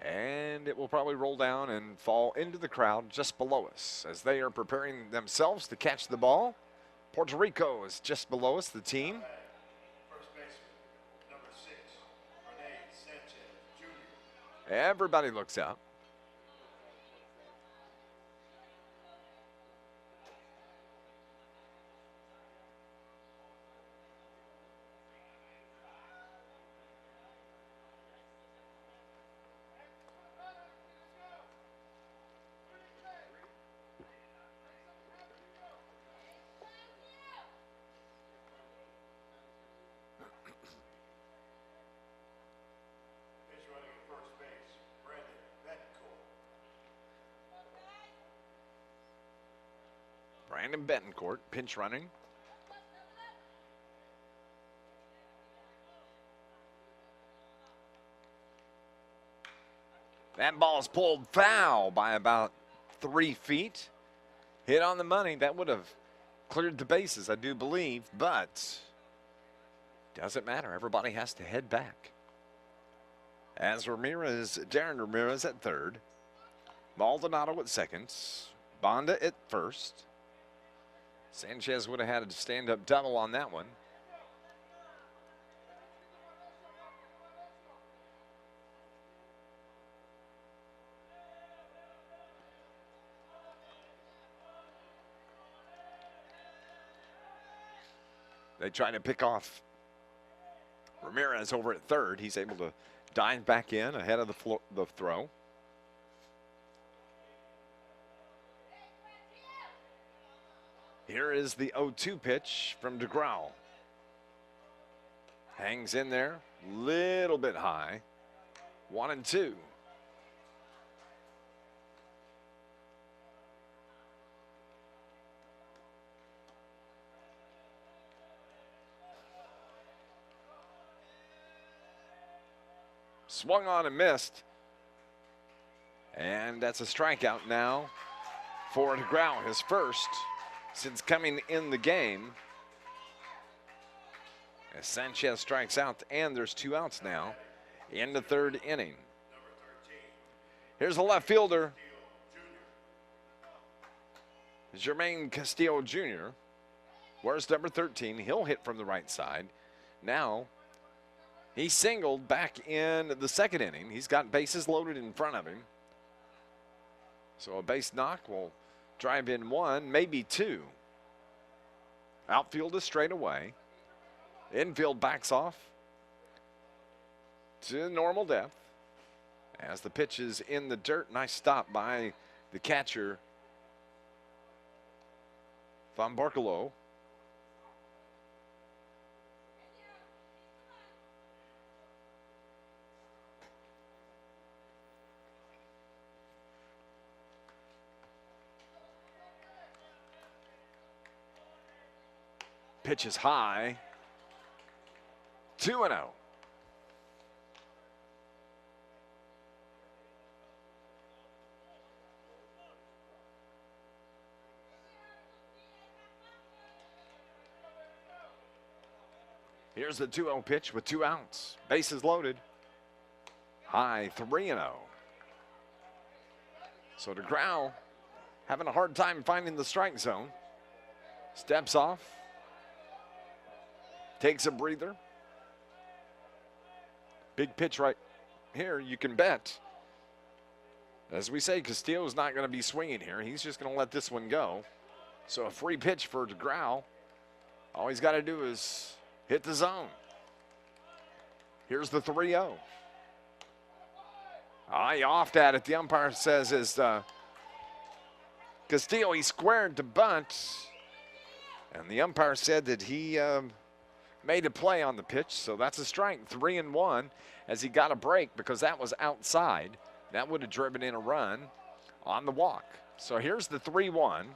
And it will probably roll down and fall into the crowd just below us as they are preparing themselves to catch the ball. Puerto Rico is just below us, the team. Everybody looks up. Brandon Betancourt, pinch running. That ball's pulled foul by about 3 feet. Hit on the money. That would have cleared the bases, I do believe, but doesn't matter. Everybody has to head back. As Darren Ramirez at third. Maldonado at second. Bonda at first. Sanchez would have had a stand-up double on that one. They try to pick off Ramirez over at third. He's able to dive back in ahead of the throw. Here is the 0-2 pitch from DeGrau. Hangs in there, little bit high. 1-2. Swung on and missed. And that's a strikeout now for DeGrau, his first since coming in the game. As Sanchez strikes out, and there's 2 outs now in the third inning. Here's the left fielder, Jermaine Castillo Jr. Where's number 13? He'll hit from the right side. Now, he singled back in the second inning. He's got bases loaded in front of him. So a base knock will drive in 1, maybe 2. Outfield is straight away. Infield backs off to normal depth. As the pitch is in the dirt, nice stop by the catcher, Van Barkelo. Pitch is high. 2-0. Here's the 2-0 pitch with 2 outs. Bases loaded. High, 3-0. So DeGrau having a hard time finding the strike zone. Steps off. Takes a breather. Big pitch right here, you can bet. As we say, Castillo's not going to be swinging here. He's just going to let this one go. So a free pitch for DeGrau. All he's got to do is hit the zone. Here's the 3-0. He offed at it. The umpire says is Castillo, he squared to bunt. And the umpire said that he made a play on the pitch, so that's a strike. 3-1 as he got a break because that was outside. That would have driven in a run on the walk. So here's the 3-1.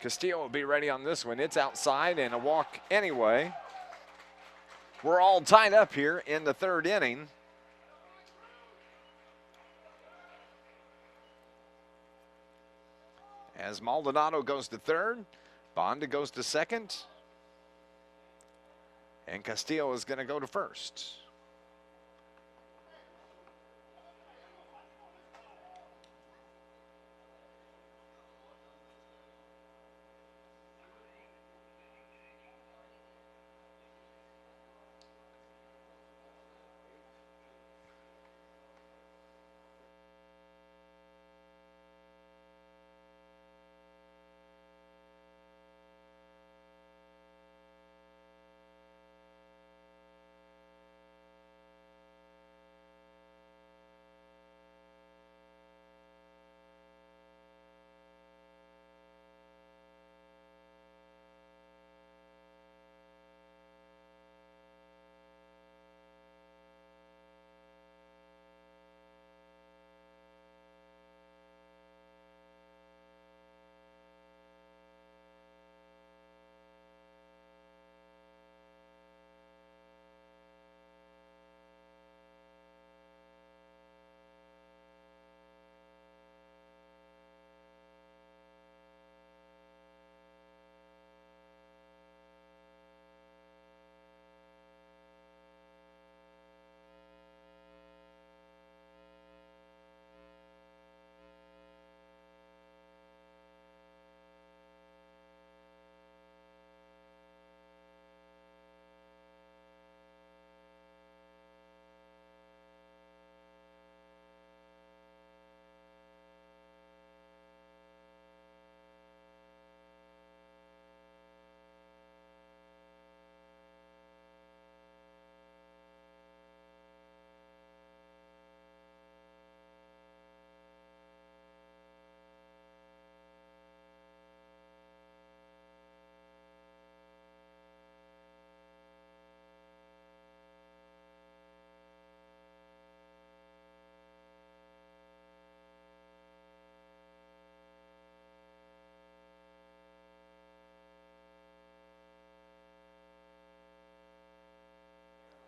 Castillo will be ready on this one. It's outside and a walk anyway. We're all tied up here in the 3rd inning. As Maldonado goes to 3rd, Bonda goes to 2nd. And Castillo is going to go to 1st.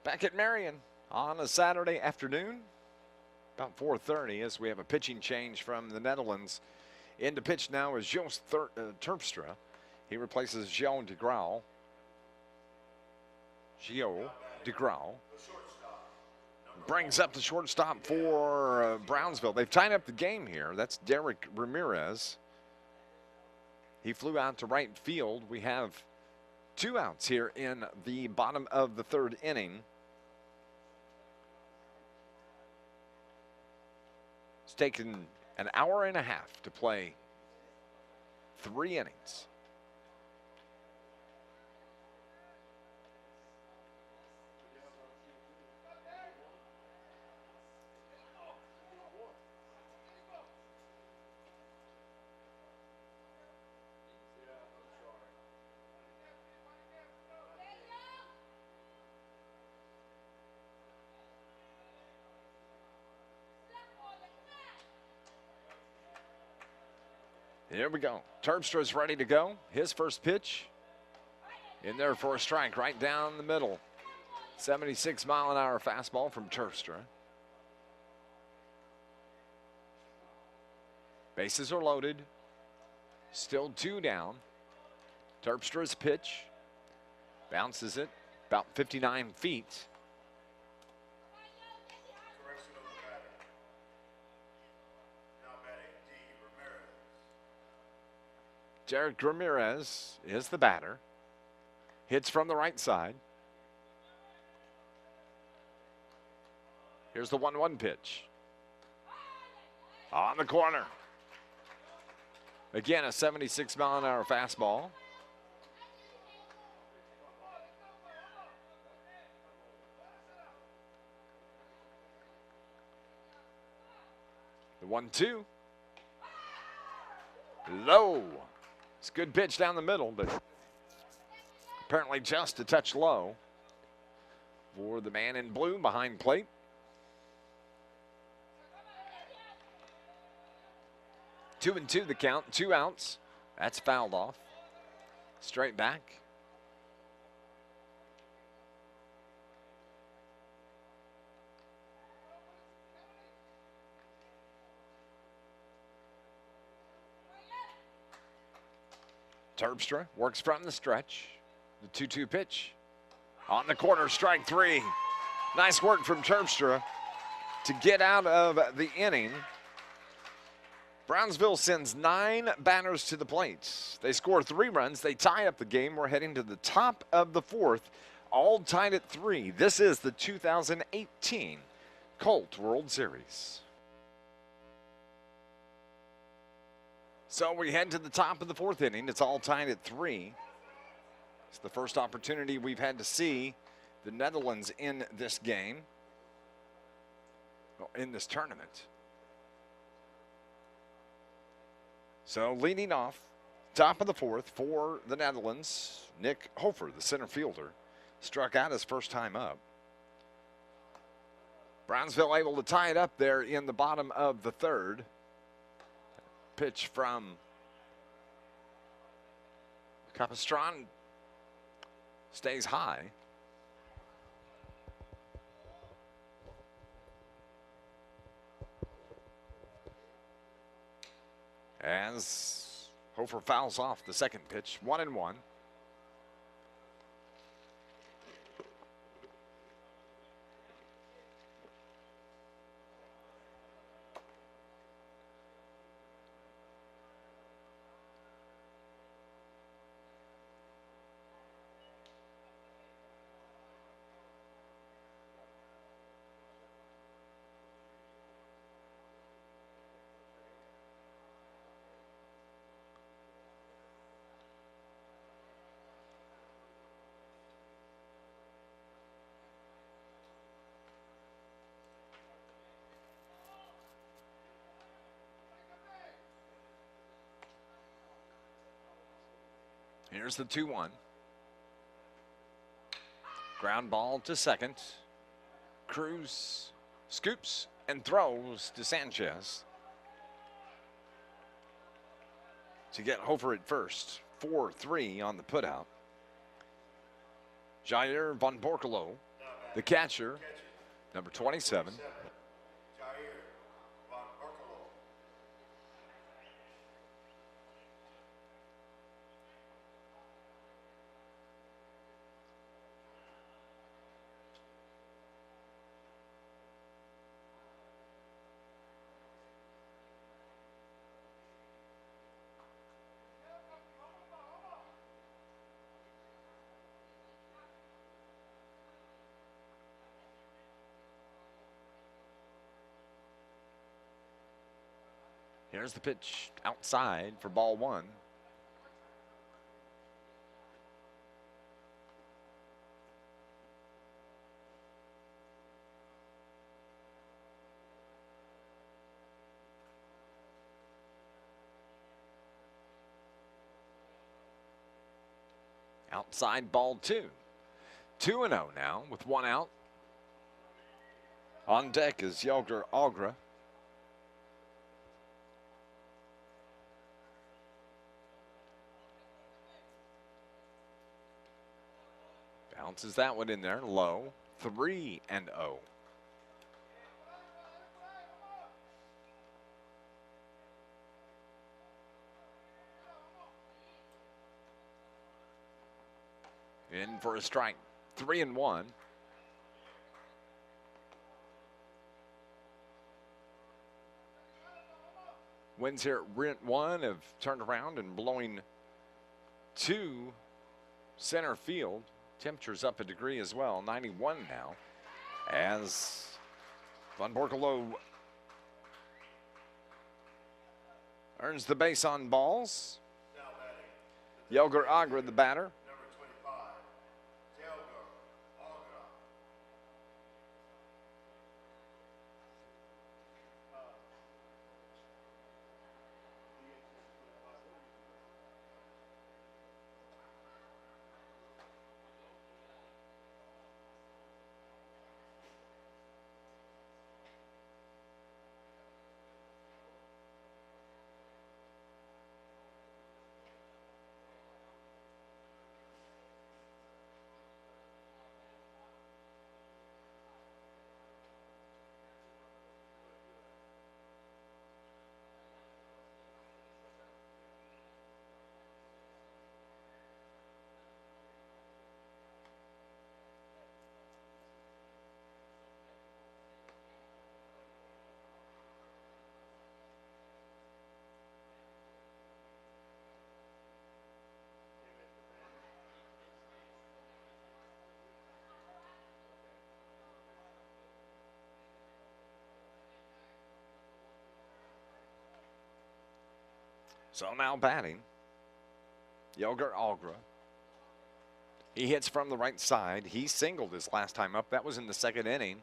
Back at Marion on a Saturday afternoon, about 4:30, as we have a pitching change from the Netherlands. Into pitch now is Joost Terpstra. He replaces Gio DeGrau. Brings up the shortstop for Brownsville. They've tied up the game here. That's Darren Ramirez. He flew out to right field. We have 2 outs here in the bottom of the 3rd inning. It's taken an hour and a half to play 3 innings. Here we go. Terpstra's ready to go. His first pitch in there for a strike right down the middle. 76-mile-an-hour fastball from Terpstra. Bases are loaded. Still 2 down. Terpstra's pitch. Bounces it about 59 feet. Darren Ramirez is the batter. Hits from the right side. Here's the 1-1 pitch. On the corner. Again, a 76-mile-an-hour fastball. The 1-2. Low. It's a good pitch down the middle, but apparently just a touch low for the man in blue behind plate. 2-2 the count, 2 outs. That's fouled off. Straight back. Terpstra works from the stretch. The 2-2 pitch. On the corner, strike 3. Nice work from Terpstra to get out of the inning. Brownsville sends 9 batters to the plate. They score 3 runs. They tie up the game. We're heading to the top of the 4th, all tied at 3. This is the 2018 Colt World Series. So we head to the top of the 4th inning. It's all tied at 3. It's the first opportunity we've had to see the Netherlands in this game, in this tournament. So leading off, top of the 4th for the Netherlands, Nick Hofer, the center fielder, struck out his first time up. Brownsville able to tie it up there in the bottom of the 3rd. Pitch from Capistran stays high. As Hofer fouls off the second pitch, 1-1. Here's the 2-1. Ground ball to second. Cruz scoops and throws to Sanchez to get Hofer at first. 4-3 on the putout. Jair Van Borkelo, the catcher, number 27. Here's the pitch outside for ball 1. Outside ball 2. 2-0 now with 1 out. On deck is Yelger Agra. Bounces that one in there low. 3-0. In for a strike. 3-1. Winds here at Rent 1 have turned around and blowing to center field. Temperature's up a degree as well, 91 now. As Von Borkelo earns the base on balls. Yelger Agra, the batter. So now batting, Yelger Agra. He hits from the right side. He singled his last time up. That was in the second inning.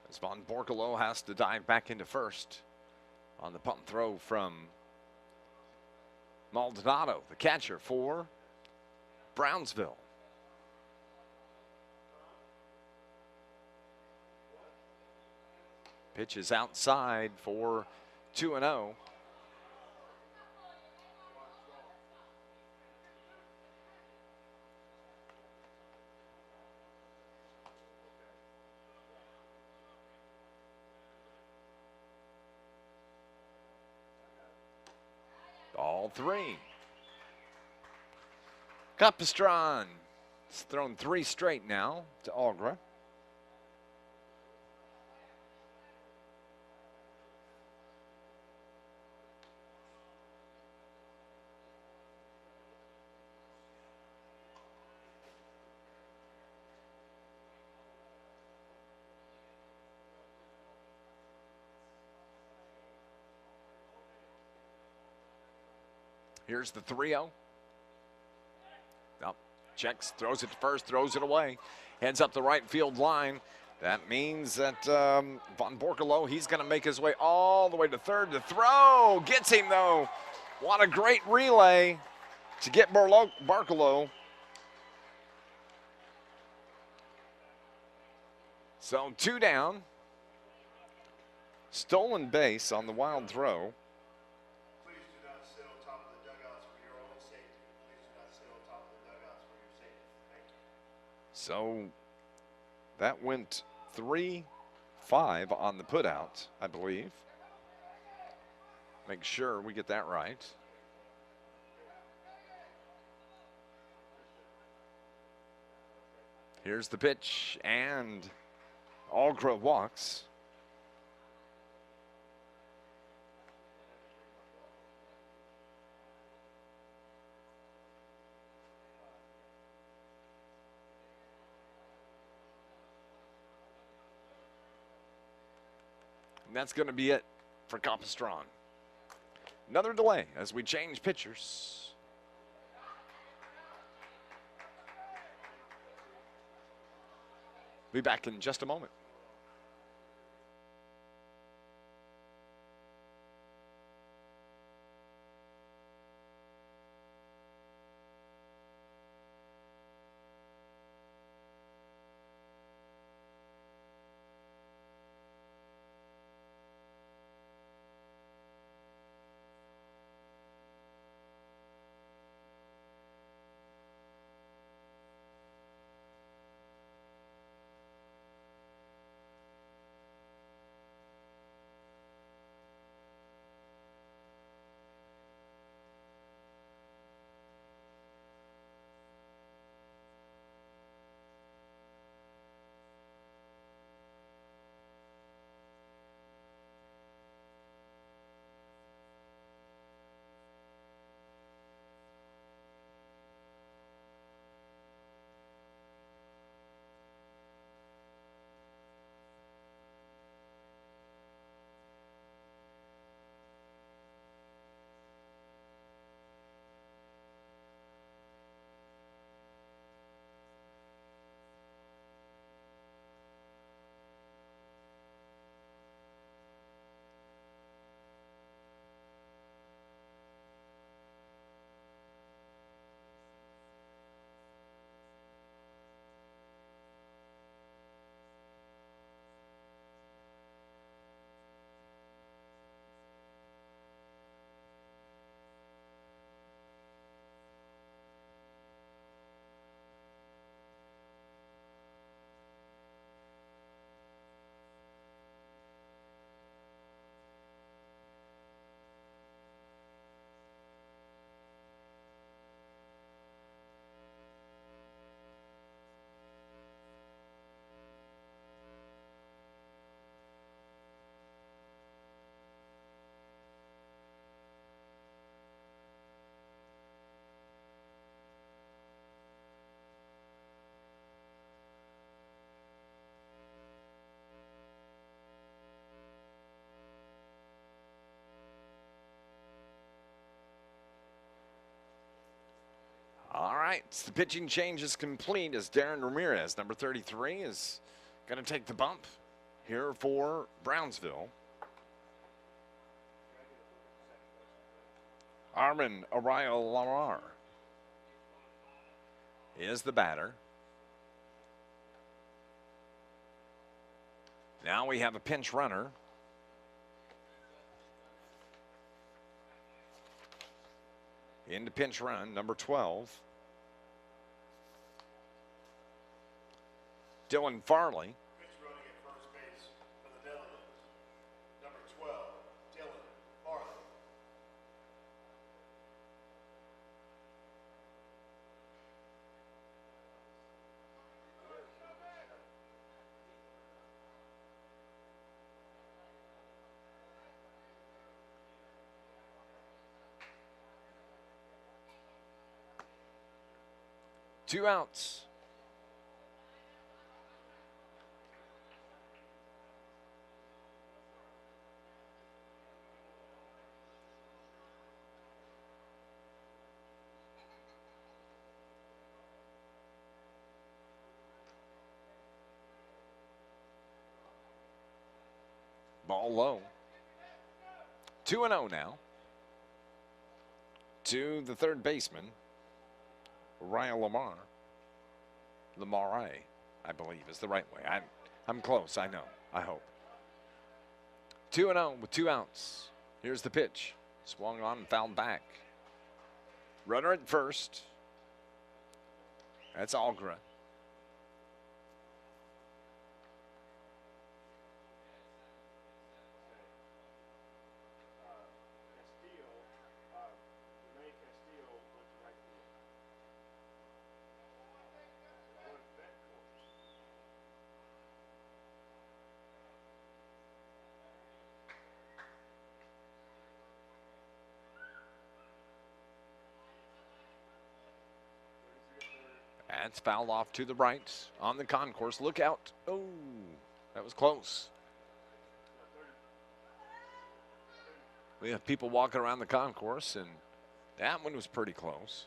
As Von Borkelo has to dive back into first on the pump throw from Maldonado, the catcher for Brownsville. Pitch is outside for 2-0. All three. Capistran has thrown 3 straight now to Agra. Here's the 3-0. Now, checks, throws it to first, throws it away. Heads up the right field line. That means that Von Borkelo, he's going to make his way all the way to third to throw. Gets him, though. What a great relay to get Borkelo. So 2 down. Stolen base on the wild throw. So that went 3-5 on the putout, I believe. Make sure we get that right. Here's the pitch, and Agra walks. And that's going to be it for Capistran. Another delay as we change pitchers. Be back in just a moment. right, the pitching change is complete as Darren Ramirez, number 33, is going to take the bump here for Brownsville. Armin Araya-Lamar is the batter. Now we have a pinch runner. Into pinch run, number 12. Dylan Farley. Pitch running at first base for the Netherlands. Number 12, Dylan Farley. Two outs. Ball low. 2-0 now. To the third baseman, Ryan Lamar. Lamar, I believe, is the right way. I'm close, I know, I hope. 2-0 with 2 outs. Here's the pitch. Swung on and fouled back. Runner at first. That's Algra. That's fouled off to the right on the concourse. Look out. Oh, that was close. We have people walking around the concourse, and that one was pretty close.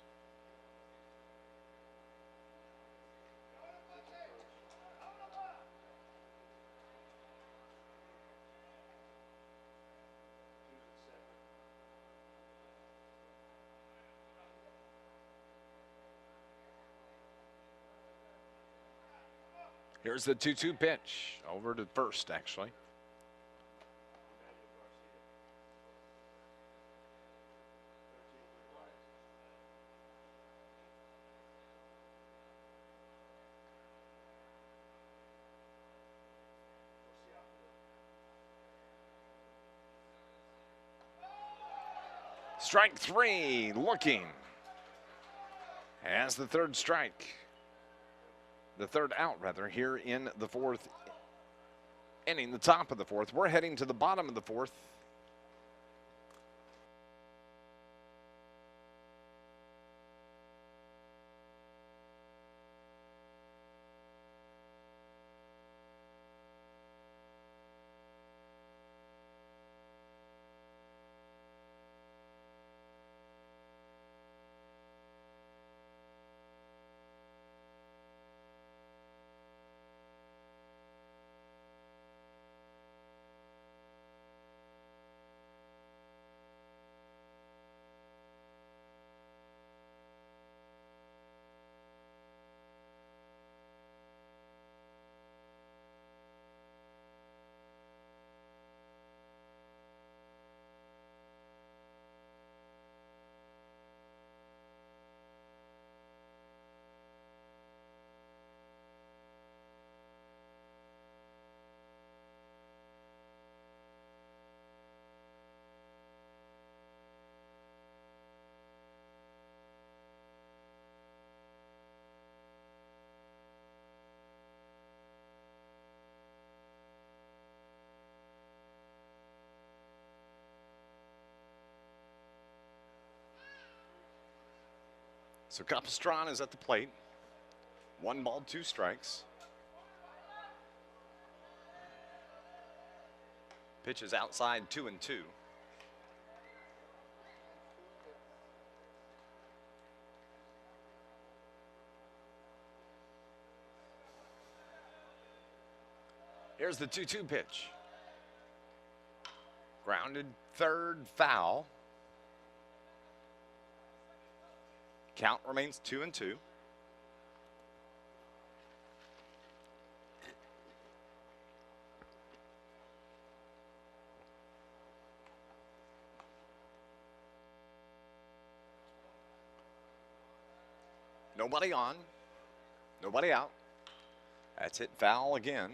Here's the 2-2 pitch over to first, actually. Strike 3, looking. As the third strike. The third out, rather, here in the fourth inning, the top of the fourth. We're heading to the bottom of the fourth. So Capistrano is at the plate. 1 ball, 2 strikes. Pitch is outside 2-2. Here's the 2-2 pitch. Grounded, third, foul. Count remains 2-2. Nobody on, nobody out. That's hit foul again.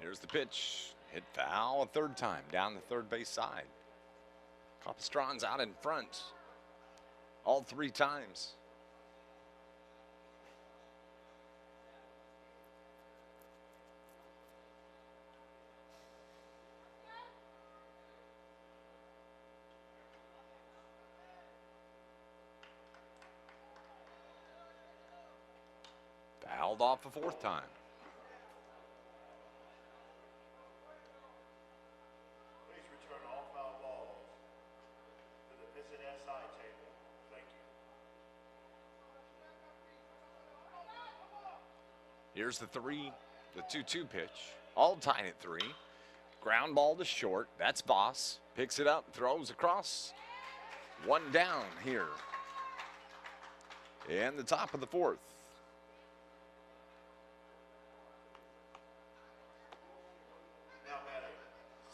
Here's the pitch. Hit foul a third time down the third base side. Capistran's out in front all 3 times. Fouled off a 4th time. Please return all foul balls to the visit SI table. Thank you. Here's the 2-2 pitch. All tied at 3. Ground ball to short. That's Voss. Picks it up, throws across. 1 down here. And the top of the 4th. Now batting,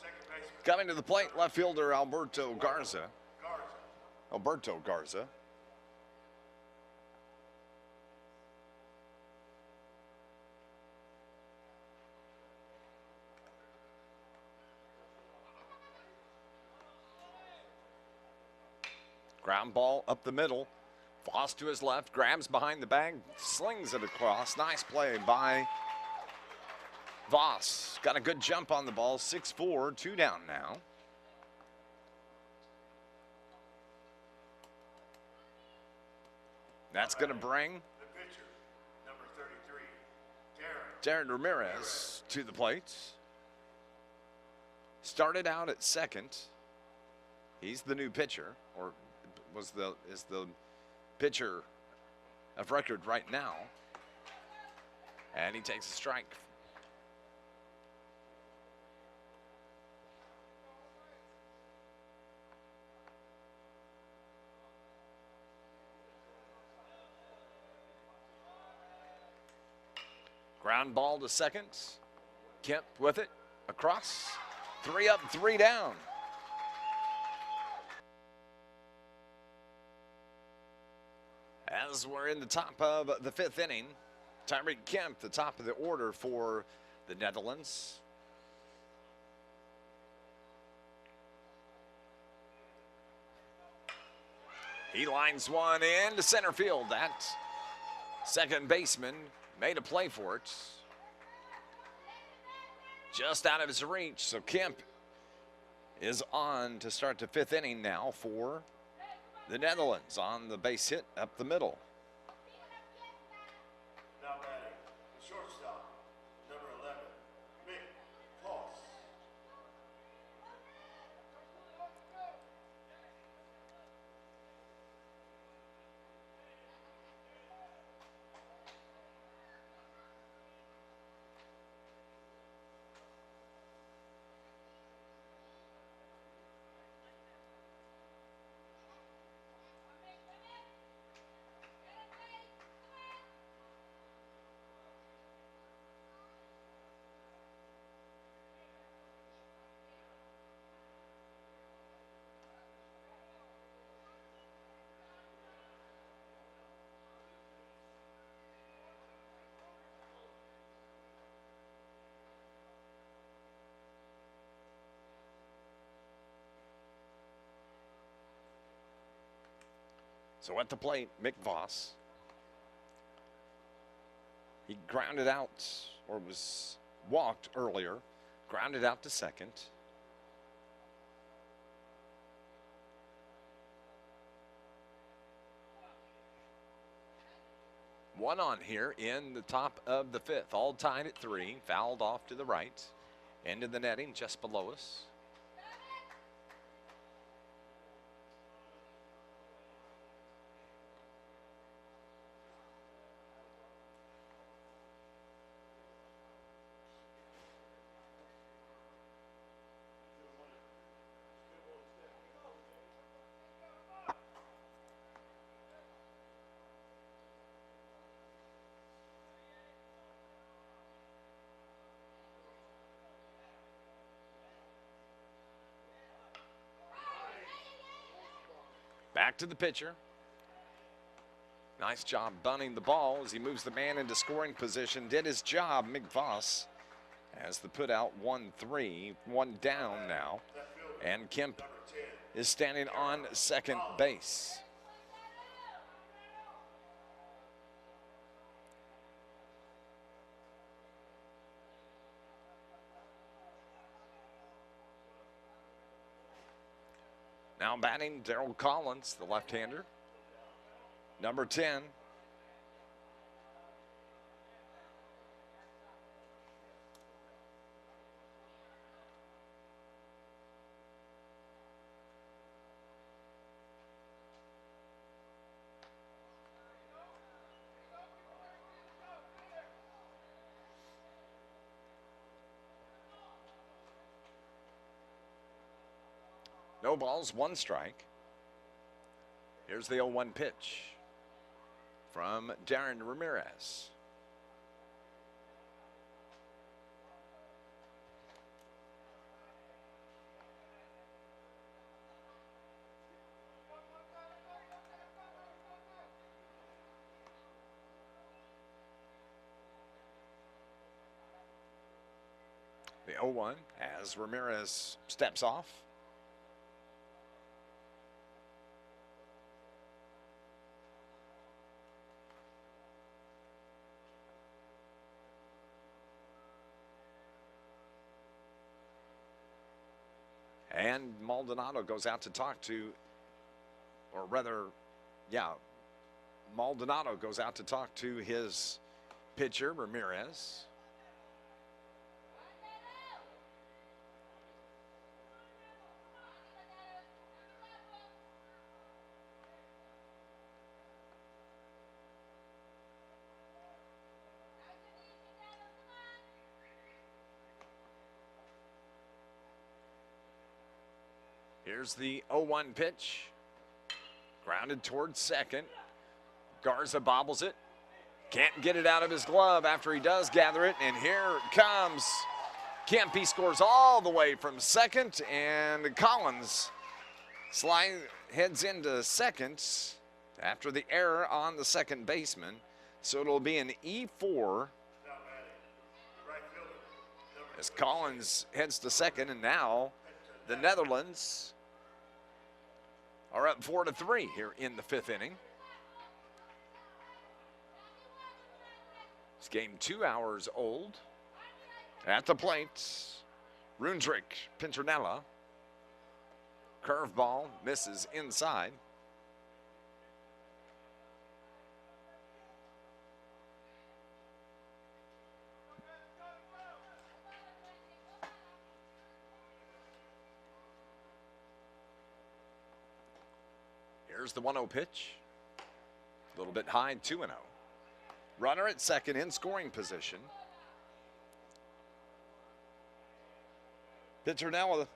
second baseman. Coming to the plate, left fielder Alberto Garza. Alberto Garza. Ground ball up the middle. Voss to his left, grabs behind the bag, slings it across. Nice play by Voss. Got a good jump on the ball. 6-4, 2 down now. That's going to bring The pitcher, number 33, Darren Ramirez to the plate. Started out at second. He's the new pitcher, or is the pitcher of record right now. And he takes a strike. Ground ball to second. Kemp with it across. 3 up, 3 down. As we're in the top of the 5th inning, Tyreek Kemp, the top of the order for the Netherlands. He lines one in to center field. That second baseman made a play for it. Just out of his reach. So Kemp is on to start the 5th inning now for the Netherlands on the base hit up the middle. Now batting, the shortstop, number 11, Mick Voss. So at the plate, Mick Voss. He grounded out, or was walked earlier, grounded out to second. One on here in the top of the fifth. All tied at 3. Fouled off to the right. Into the netting just below us. Back to the pitcher. Nice job bunting the ball as he moves the man into scoring position. Did his job, McVoss, as the put out 1-3, one down now. And Kemp is standing on second base. Now batting, Darryl Collins, the left-hander. Number 10. No balls, one strike. Here's the 0-1 pitch from Darren Ramirez. The 0-1 as Ramirez steps off. And Maldonado goes out to talk to, or rather, yeah, Maldonado goes out to talk to his pitcher, Ramirez. Here's the 0-1 pitch. Grounded towards second. Garza bobbles it. Can't get it out of his glove after he does gather it. And here comes Kemp. He scores all the way from second. And Collins heads into second after the error on the second baseman. So it'll be an E4 as Collins heads to second. And now the Netherlands are up 4-3 here in the fifth inning. It's game 2 hours old. At the plate, Rundrick Pinternella. Curveball misses inside. Here's the 1-0 pitch. A little bit high, 2-0. Runner at second in scoring position. Pitcher now,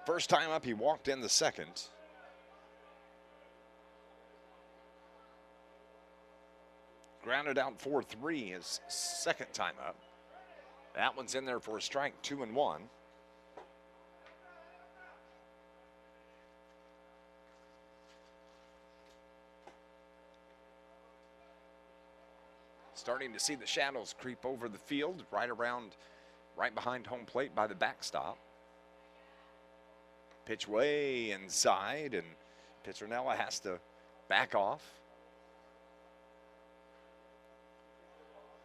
first time up, he walked in the second. Grounded out 4-3 his second time up. That one's in there for a strike, 2-1. Starting to see the shadows creep over the field, right behind home plate by the backstop. Pitch way inside, and Pinternella has to back off.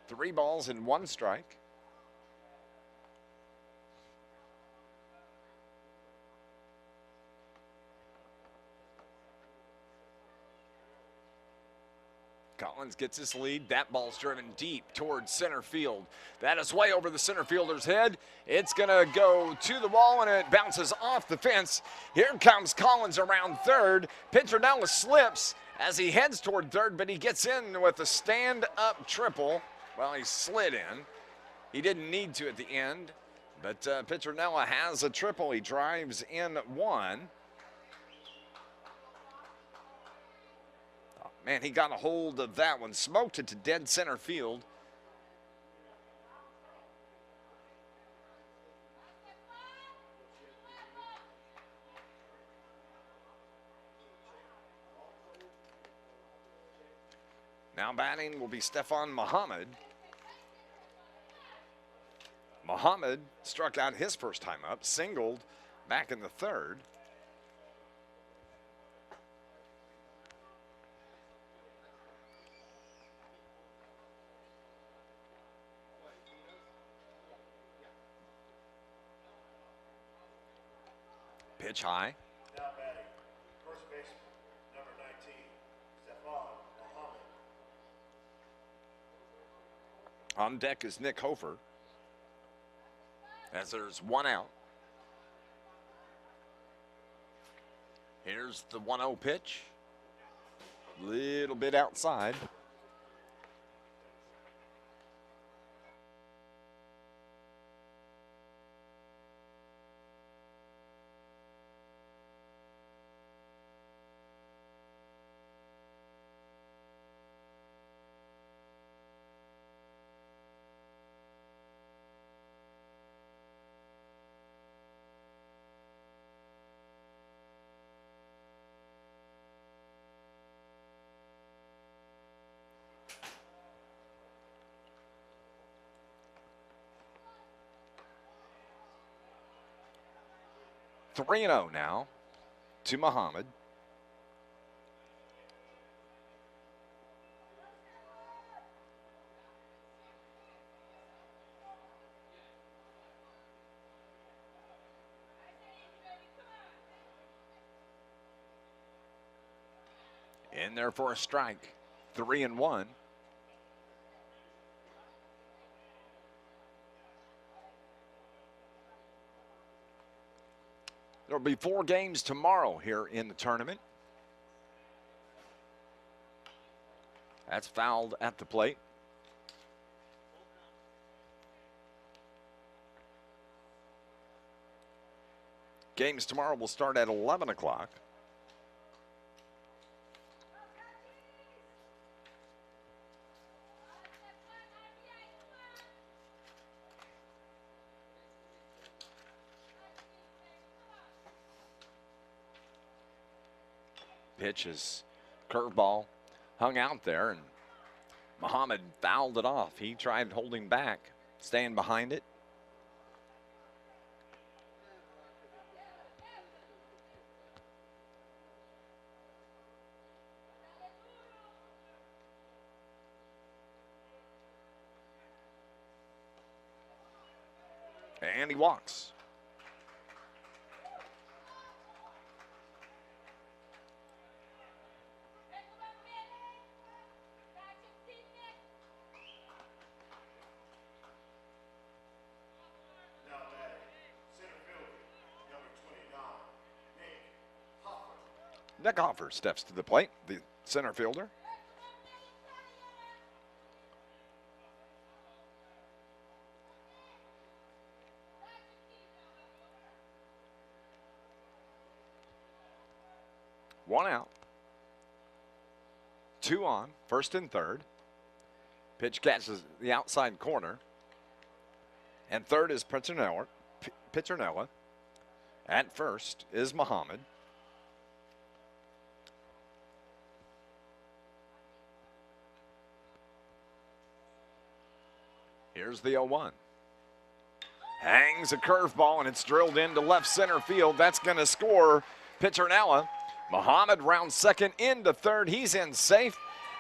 3 balls and 1 strike. Collins gets his lead. That ball's driven deep towards center field. That is way over the center fielder's head. It's going to go to the wall, and it bounces off the fence. Here comes Collins around third. Petronella slips as he heads toward third, but he gets in with a stand-up triple. Well, he slid in. He didn't need to at the end, but Petronella has a triple. He drives in one. Man, he got a hold of that one, smoked it to dead center field. Now batting will be Stefan Muhammad. Muhammad struck out his first time up, singled back in the third. Pitch high. Now batting, first baseman, number 19, Stefan Muhammad. On deck is Nick Hofer, as there's one out. Here's the 1-0 pitch. Little bit outside. Three and 0 now to Muhammad. In there for a strike. 3-1. There'll be 4 games tomorrow here in the tournament. That's fouled at the plate. Games tomorrow will start at 11 o'clock. Pitch is curveball, hung out there, and Muhammad fouled it off. He tried holding back, staying behind it. And he walks. Nick Hofer steps to the plate, the center fielder. One out. 2 on, first and third. Pitch catches the outside corner. And third is Petronella. At first is Muhammad. Here's the 0-1. Hangs a curveball, and it's drilled into left center field. That's going to score Petronella. Muhammad rounds second into third. He's in safe.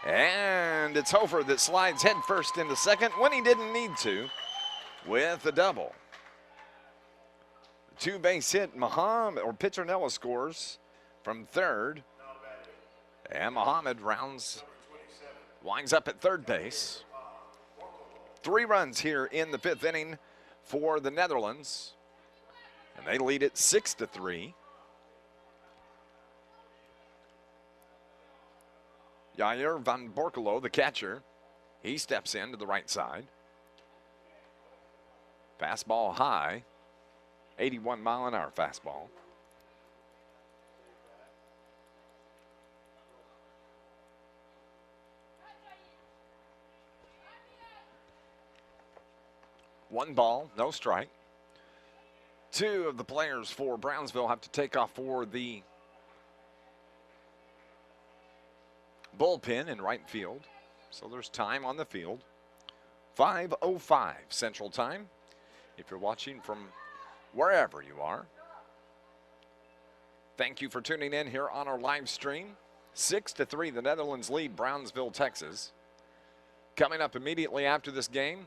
And it's Hofer that slides head first into second when he didn't need to with a double. 2-base hit. Petronella scores from third. And Muhammad rounds winds up at third base. 3 runs here in the 5th inning for the Netherlands, and they lead it 6-3. Jair van Borkelo, the catcher, he steps in to the right side. Fastball high, 81-mile-an-hour fastball. One ball, no strike. 2 of the players for Brownsville have to take off for the bullpen in right field. So there's time on the field. 5:05 Central Time. If you're watching from wherever you are, thank you for tuning in here on our live stream. 6-3, the Netherlands lead Brownsville, Texas. Coming up immediately after this game,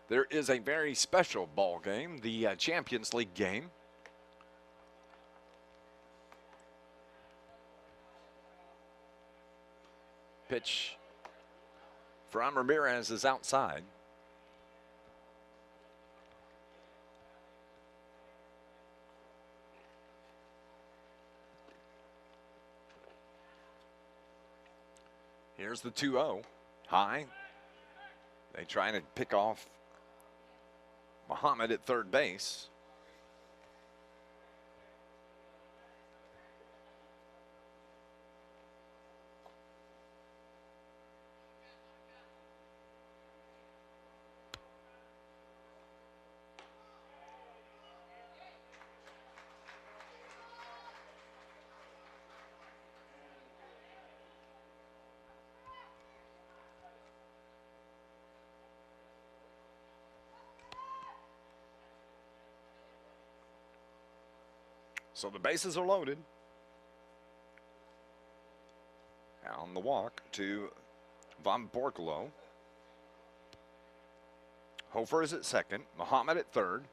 there is a very special ball game, the Champions League game. Pitch from Ramirez is outside. Here's the 2-0, high. They try to pick off Muhammad at third base. So the bases are loaded. On the walk to Van Borkelo. Hofer is at second. Muhammad at third.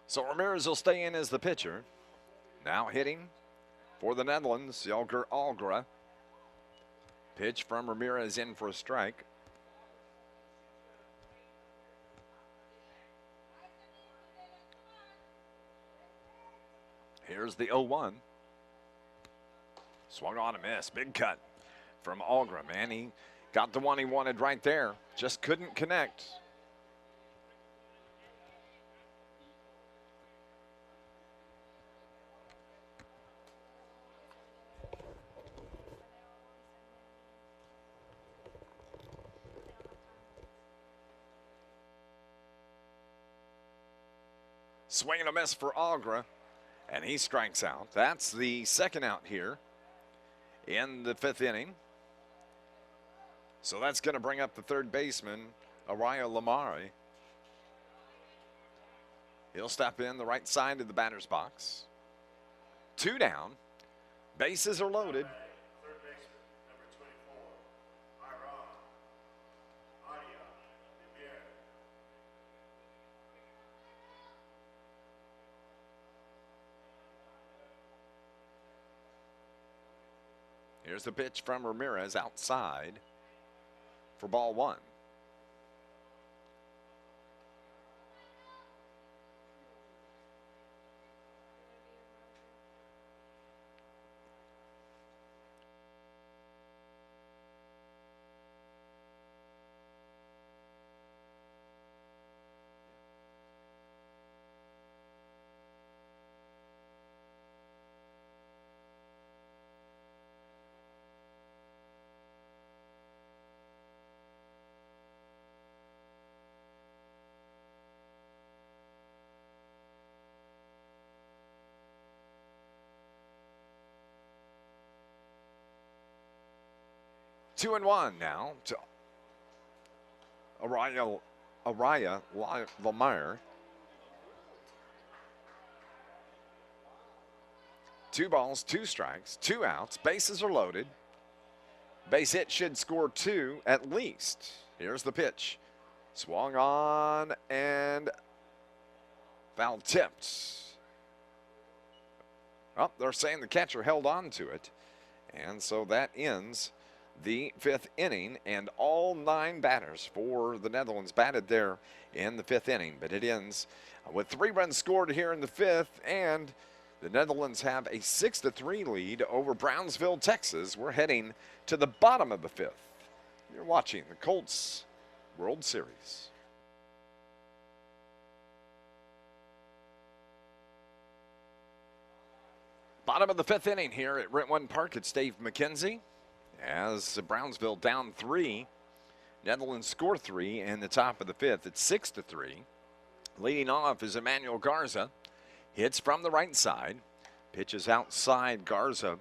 So Ramirez will stay in as the pitcher. Now hitting for the Netherlands, Jelger Algra. Pitch from Ramirez in for a strike. Here's the 0-1. Swung on a miss. Big cut from Algra, man. He got the one he wanted right there. Just couldn't connect. Swing and a miss for Algra, and he strikes out. That's the second out here in the 5th inning. So that's going to bring up the third baseman, Araya Lamari. He'll step in the right side of the batter's box. 2 down. Bases are loaded. Third baseman, number 24, Darren Ramirez. Here's the pitch from Ramirez outside for ball 1. 2-1 now to Araya Lamar. 2 balls, 2 strikes, 2 outs. Bases are loaded. Base hit should score 2 at least. Here's the pitch. Swung on and foul tipped. Oh, they're saying the catcher held on to it. And so that ends the 5th inning, and all 9 batters for the Netherlands batted there in the 5th inning. But it ends with 3 runs scored here in the 5th, and the Netherlands have a 6-3 lead over Brownsville, Texas. We're heading to the bottom of the 5th. You're watching the Colts World Series. Bottom of the 5th inning here at Rentwood Park. It's Dave McKenzie as Brownsville down 3. Netherlands score 3 in the top of the 5th. It's 6-3. Leading off is Emmanuel Garza. Hits from the right side. Pitches outside. Garza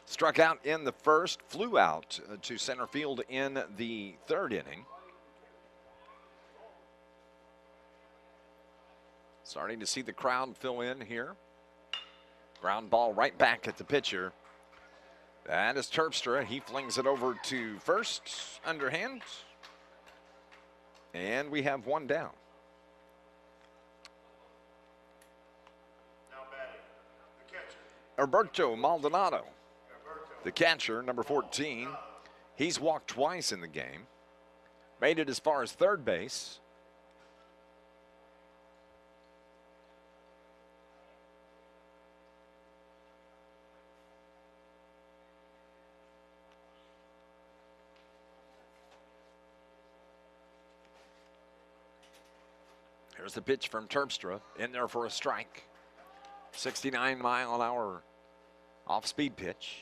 struck out in the 1st. Flew out to center field in the 3rd inning. Starting to see the crowd fill in here. Ground ball right back at the pitcher. That is Terpstra. He flings it over to 1st, underhand. And we have 1 down. Now batting, the catcher. Alberto Maldonado, the catcher, number 14. He's walked twice in the game. Made it as far as 3rd base. Here's the pitch from Terpstra, in there for a strike. 69-mile-an-hour off-speed pitch.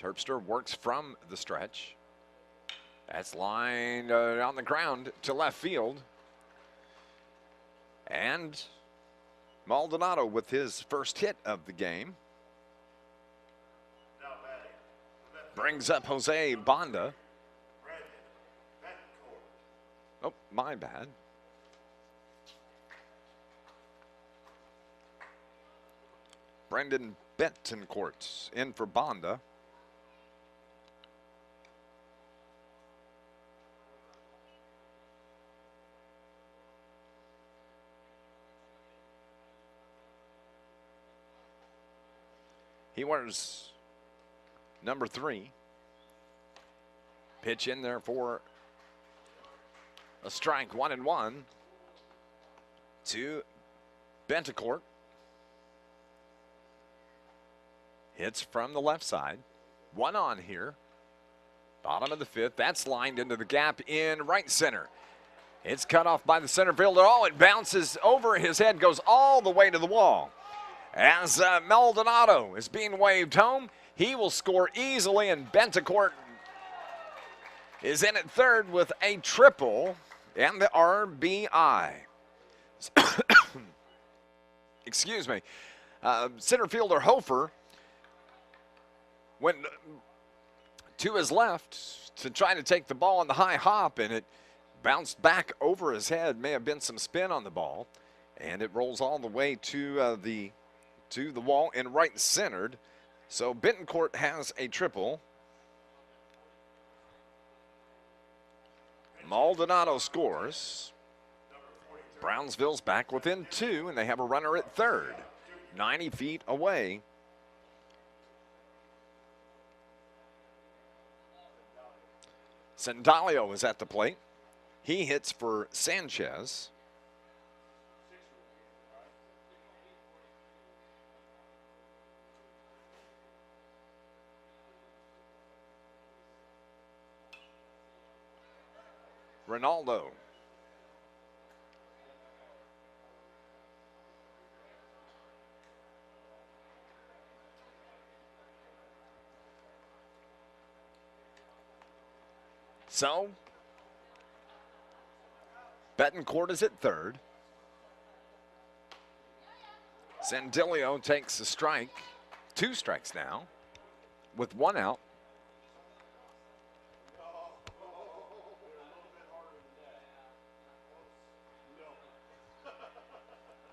Terpstra works from the stretch. That's lined on the ground to left field. And Maldonado with his 1st hit of the game. Now batting, Brings up Jose Bonda. Oh, my bad. Brendan Betancourt in for Bonda. He wears number 3. Pitch in there for a strike, 1-1 to Betancourt. Hits from the left side. 1 on here. Bottom of the 5th. That's lined into the gap in right center. It's cut off by the center fielder. Oh, it bounces over his head, goes all the way to the wall. As Maldonado is being waved home, he will score easily, and Betancourt is in at 3rd with a triple and the RBI. Excuse me. Center fielder Hofer went to his left to try to take the ball on the high hop, and it bounced back over his head. May have been some spin on the ball, and it rolls all the way to the wall and right centered. So Betancourt has a triple. Maldonado scores. Brownsville's back within 2, and they have a runner at 3rd, 90 feet away. Sandalio is at the plate. He hits for Sanchez. Ronaldo. So, Betancourt is at 3rd. Sandilio takes a strike. 2 strikes now with 1 out.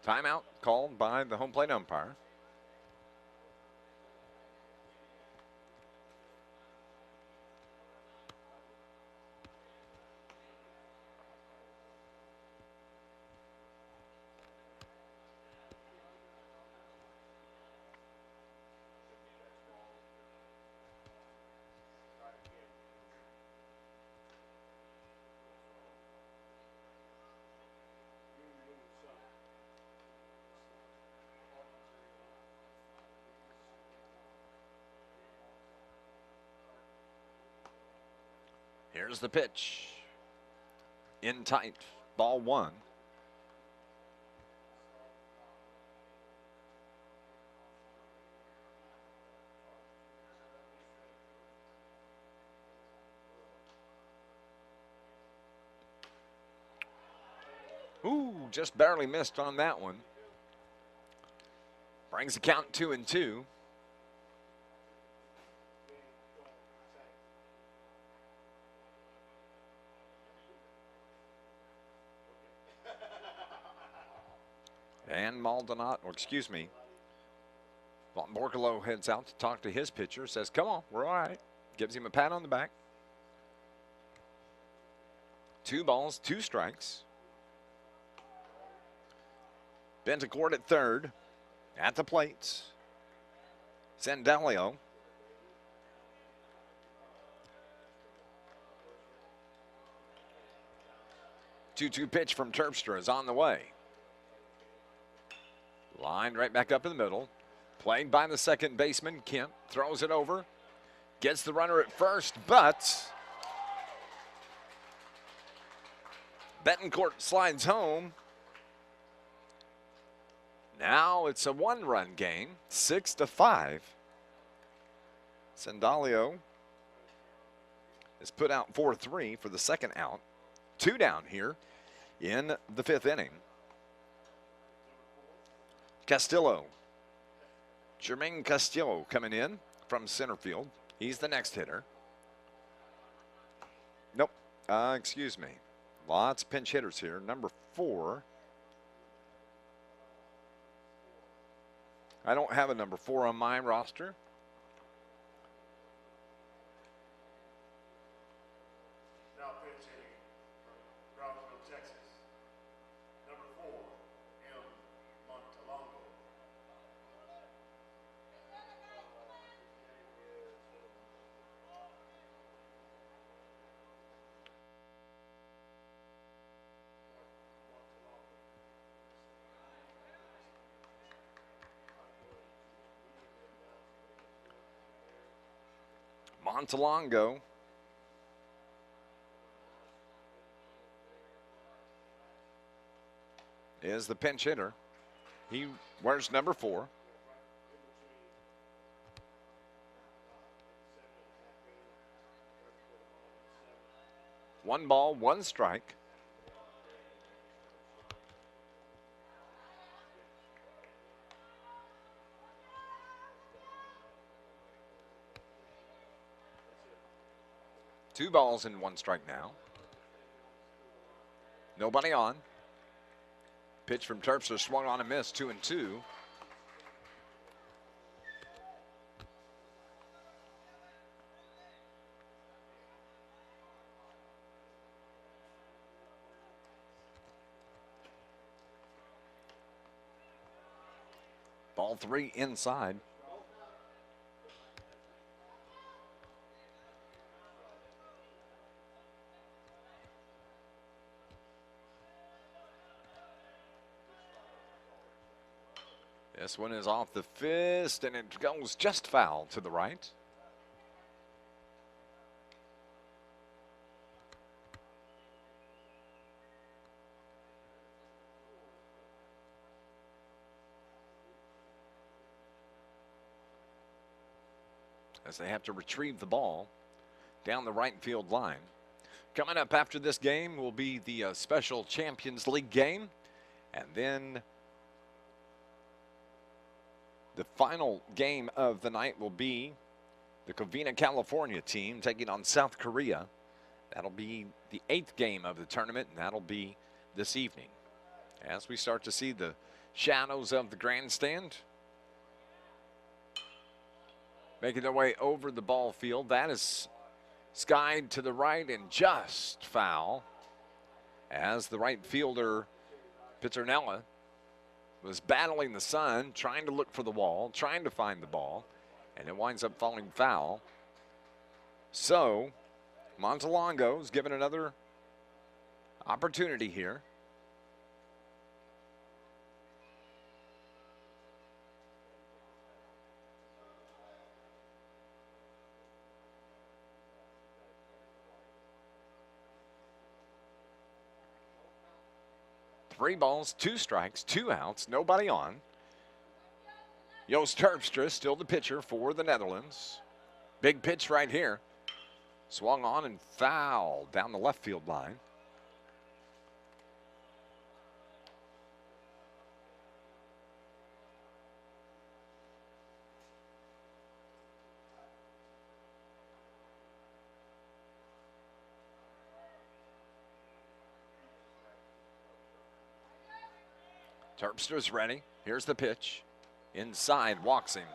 Timeout called by the home plate umpire. Here's the pitch. In tight. Ball 1. Ooh, just barely missed on that one. Brings the count 2-2. And Maldonado, or excuse me, Von Borcolo heads out to talk to his pitcher, says, come on, we're all right. Gives him a pat on the back. 2 balls, 2 strikes. Bentacord at third. At the plates. Sandilio. Two-two pitch from Terpstra is on the way. Lined right back up in the middle. Played by the second baseman, Kemp. Throws it over. Gets the runner at first, but Betancourt slides home. Now it's a 1-run game, 6-5. Sandilio is put out 4-3 for the second out. 2 down here in the 5th inning. Castillo. Jermaine Castillo coming in from center field. He's the next hitter. Nope. Excuse me. Lots of pinch hitters here. Number 4. I don't have a number 4 on my roster. Now pitching from Brownsville, Texas. Number 4, M. Montalongo. Montalongo is the pinch hitter. He wears number 4. One ball, 1 strike. Two balls and 1 strike now. Nobody on. Pitch from Terpstra swung on and missed, 2-2. Ball 3 inside. This one is off the fist, and it goes just foul to the right. As they have to retrieve the ball down the right field line. Coming up after this game will be the Special Champions League game, and then The final game of the night will be the Covina, California team taking on South Korea. That'll be the 8th game of the tournament, and that'll be this evening. As we start to see the shadows of the grandstand making their way over the ball field. That is skied to the right and just foul, as the right fielder, Pizzernella, was battling the sun, trying to look for the wall, trying to find the ball, and it winds up falling foul. So Montelongo is given another opportunity here. Three balls, 2 strikes, 2 outs, nobody on. Joost Terpstra still the pitcher for the Netherlands. Big pitch right here. Swung on and fouled down the left field line. Terpstra's ready. Here's the pitch. Inside, walks him.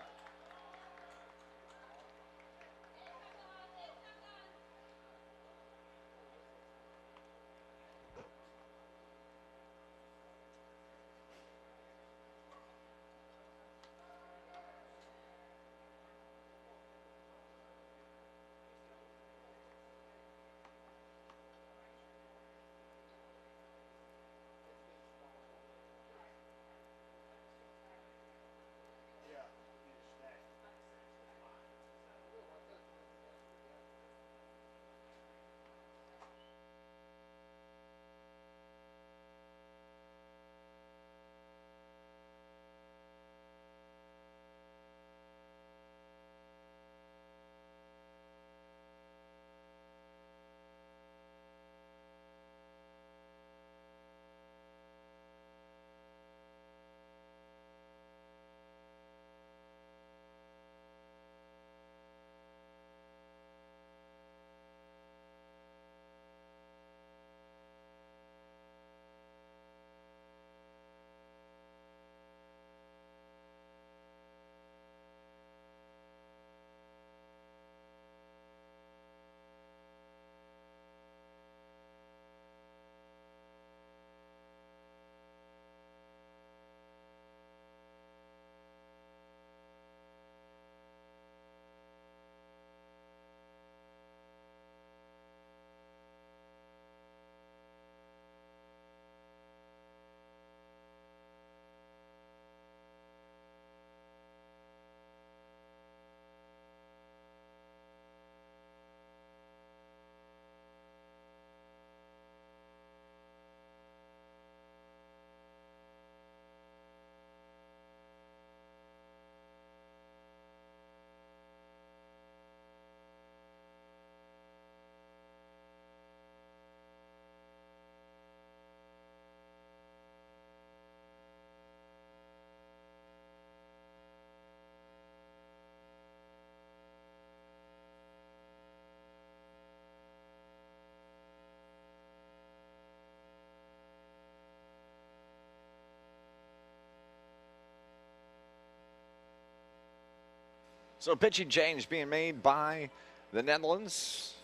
So pitching change being made by the Netherlands.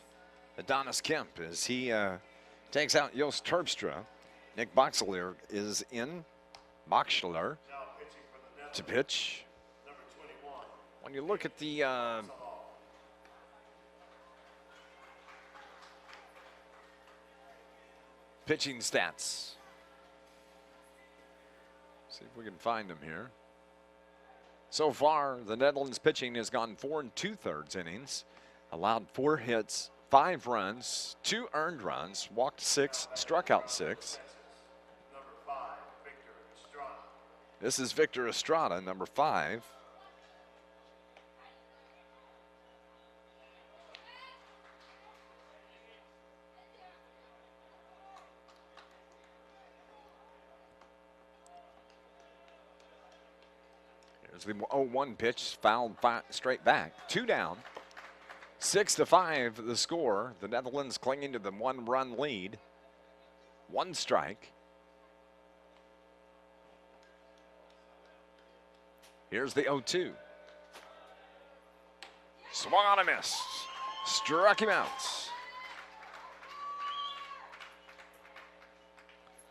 Adonis Kemp as he takes out Joost Terpstra. Nick Boxler is in. Boxler to pitch. When you look at the pitching stats, see if we can find them here. So far, the Netherlands pitching has gone 4 2/3 innings, allowed 4 hits, 5 runs, 2 earned runs, walked 6, struck out 6. This is Victor Estrada, number 5. There's the 0-1 pitch, fouled straight back. 2 down. 6-5 the score. The Netherlands clinging to the 1-run lead. 1 strike. Here's the 0-2. Swung on a miss. Struck him out.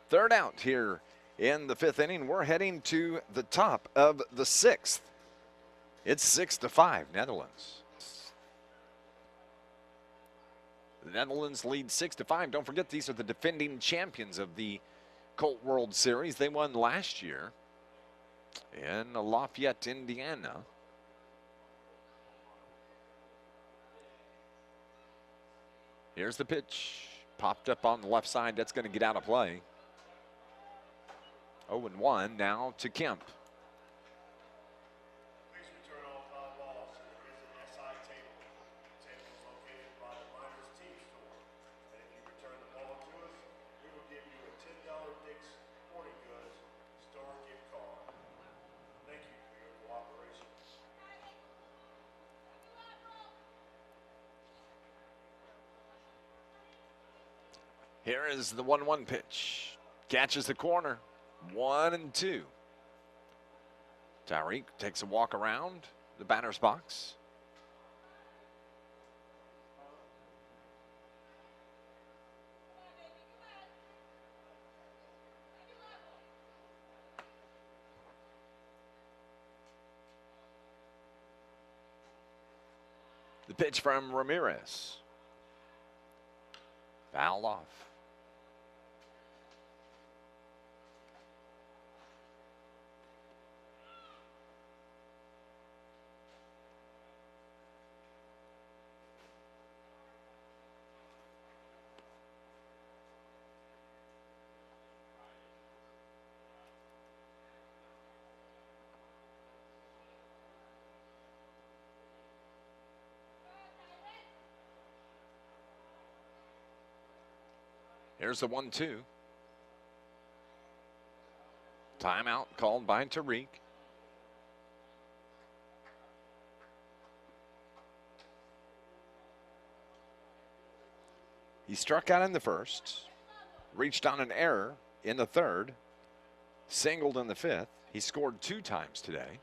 3rd out here in the 5th inning. We're heading to the top of the 6th. It's 6-5 Netherlands. The Netherlands lead 6-5. Don't forget, these are the defending champions of the Colt World Series. They won last year in Lafayette, Indiana. Here's the pitch. Popped up on the left side. That's going to get out of play. 0-1 now to Kemp. Please return all foul balls. There is an SI table. The table is located by the Miners Team Store. And if you return the ball to us, we will give you a $10 Dick's Sporting Goods store gift card. Thank you for your cooperation. Here is the 1-1 pitch. Catches the corner. 1-2. Tyreek takes a walk around the batter's box. The pitch from Ramirez. Fouled off. Here's the 1-2. Timeout called by Tariq. He struck out in the first, reached on an error in the third, singled in the fifth. He scored 2 times today.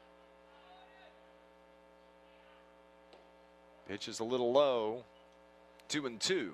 Pitch is a little low. 2-2.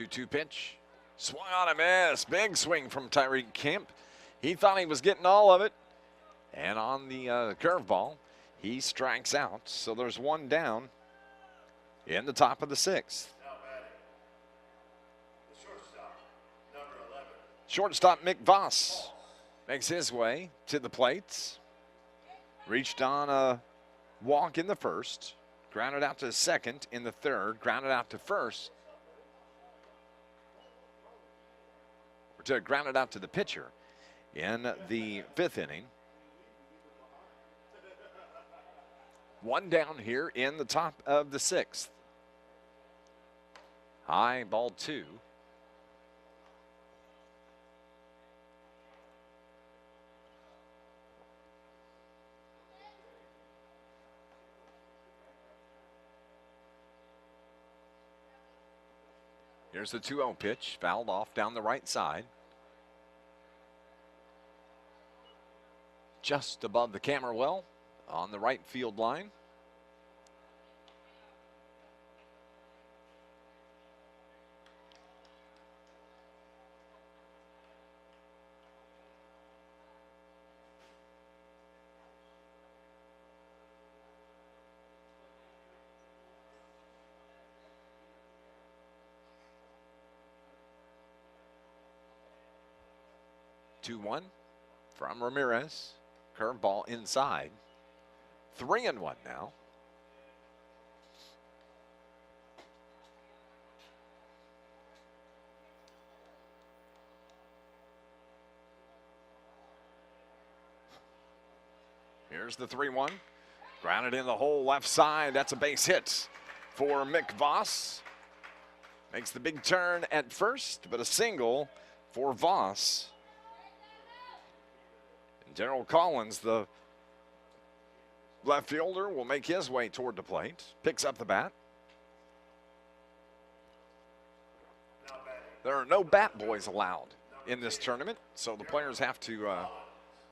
Two pitch. Swung on a miss. Big swing from Tyreek Kemp. He thought he was getting all of it. And on the curveball, he strikes out. So there's 1 down in the top of the 6th. Now batting, the shortstop, number 11. Shortstop Mick Voss makes his way to the plate. Reached on a walk in the first. Grounded out to second in the third. Grounded out to first. To ground it out to the pitcher in the 5th inning. 1 down here in the top of the 6th. High, ball 2. Here's the 2-0 pitch, fouled off down the right side. Just above the camera well on the right field line. Two one from Ramirez. Curveball inside. 3-1 now. Here's the 3-1. Grounded in the hole left side. That's a base hit for Mick Voss. Makes the big turn at first, but a single for Voss. And Darryl Collins, the left fielder, will make his way toward the plate. Picks up the bat. There are no bat boys allowed in this tournament, so the players have to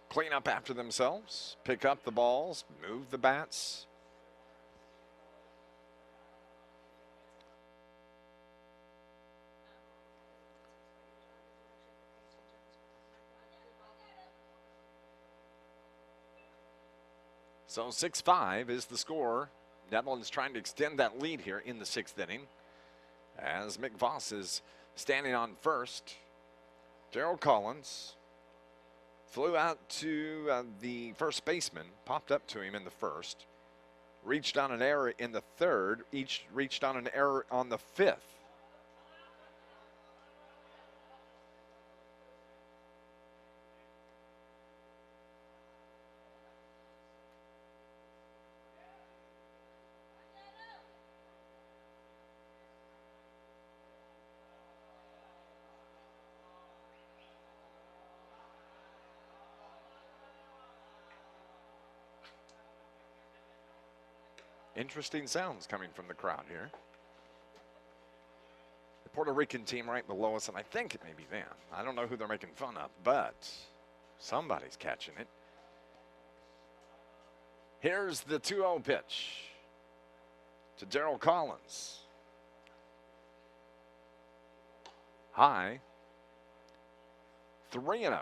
clean up after themselves, pick up the balls, move the bats. So 6-5 is the score. Netherlands trying to extend that lead here in the 6th inning as Mick Voss is standing on first. Darryl Collins flew out to the first baseman, popped up to him in the first, reached on an error in the third, each reached on an error on the 5th. Interesting sounds coming from the crowd here. The Puerto Rican team right below us, and I think it may be them. I don't know who they're making fun of, but somebody's catching it. Here's the 2-0 pitch to Darryl Collins. High, 3-0.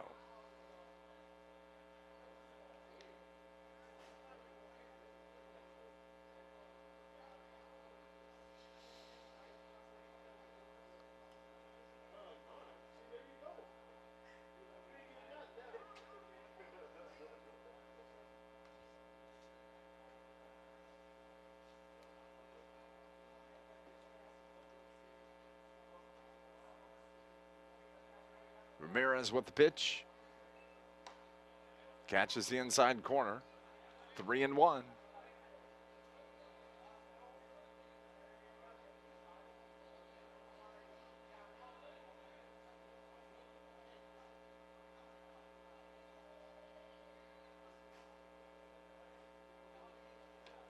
Ramirez with the pitch. Catches the inside corner. 3-1.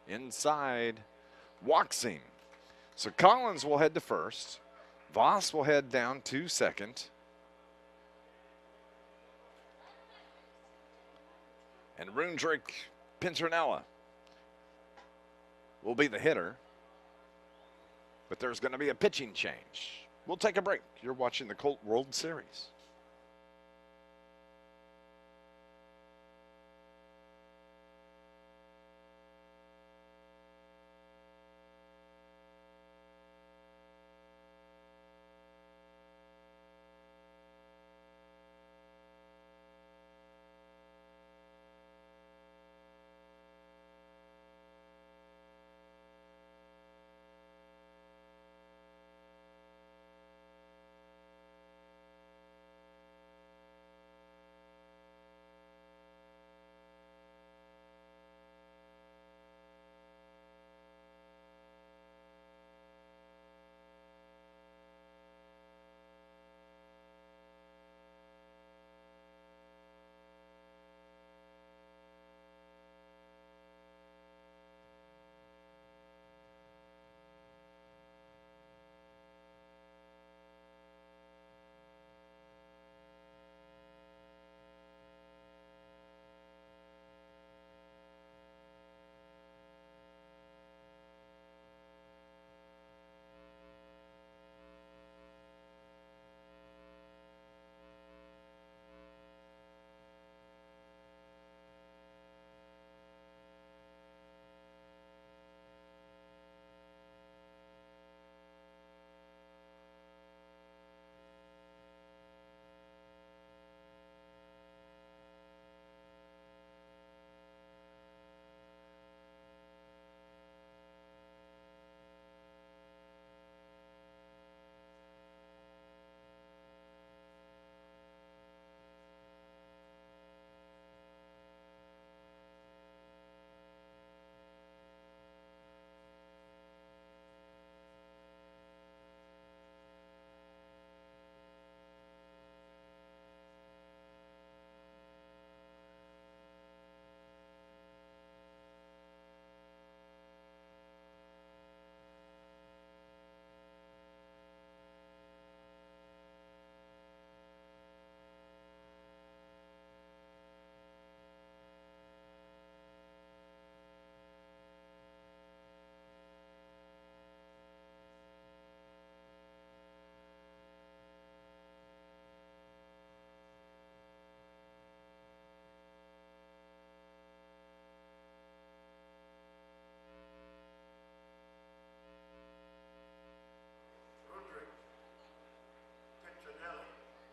Inside, walks him. So Collins will head to first. Voss will head down to second. And Rundrick Pinternella will be the hitter. But there's going to be a pitching change. We'll take a break. You're watching the Colt World Series.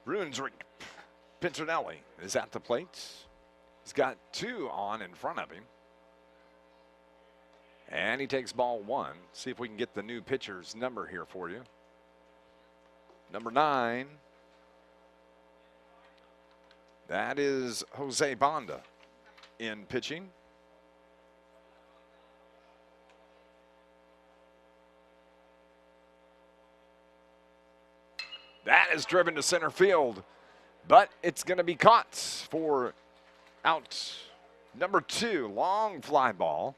Brunswick Pincinelli is at the plate. He's got 2 on in front of him. And he takes ball 1. See if we can get the new pitcher's number here for you. Number 9. That is Jose Bonda in pitching. That is driven to center field, but it's going to be caught for out number 2. Long fly ball,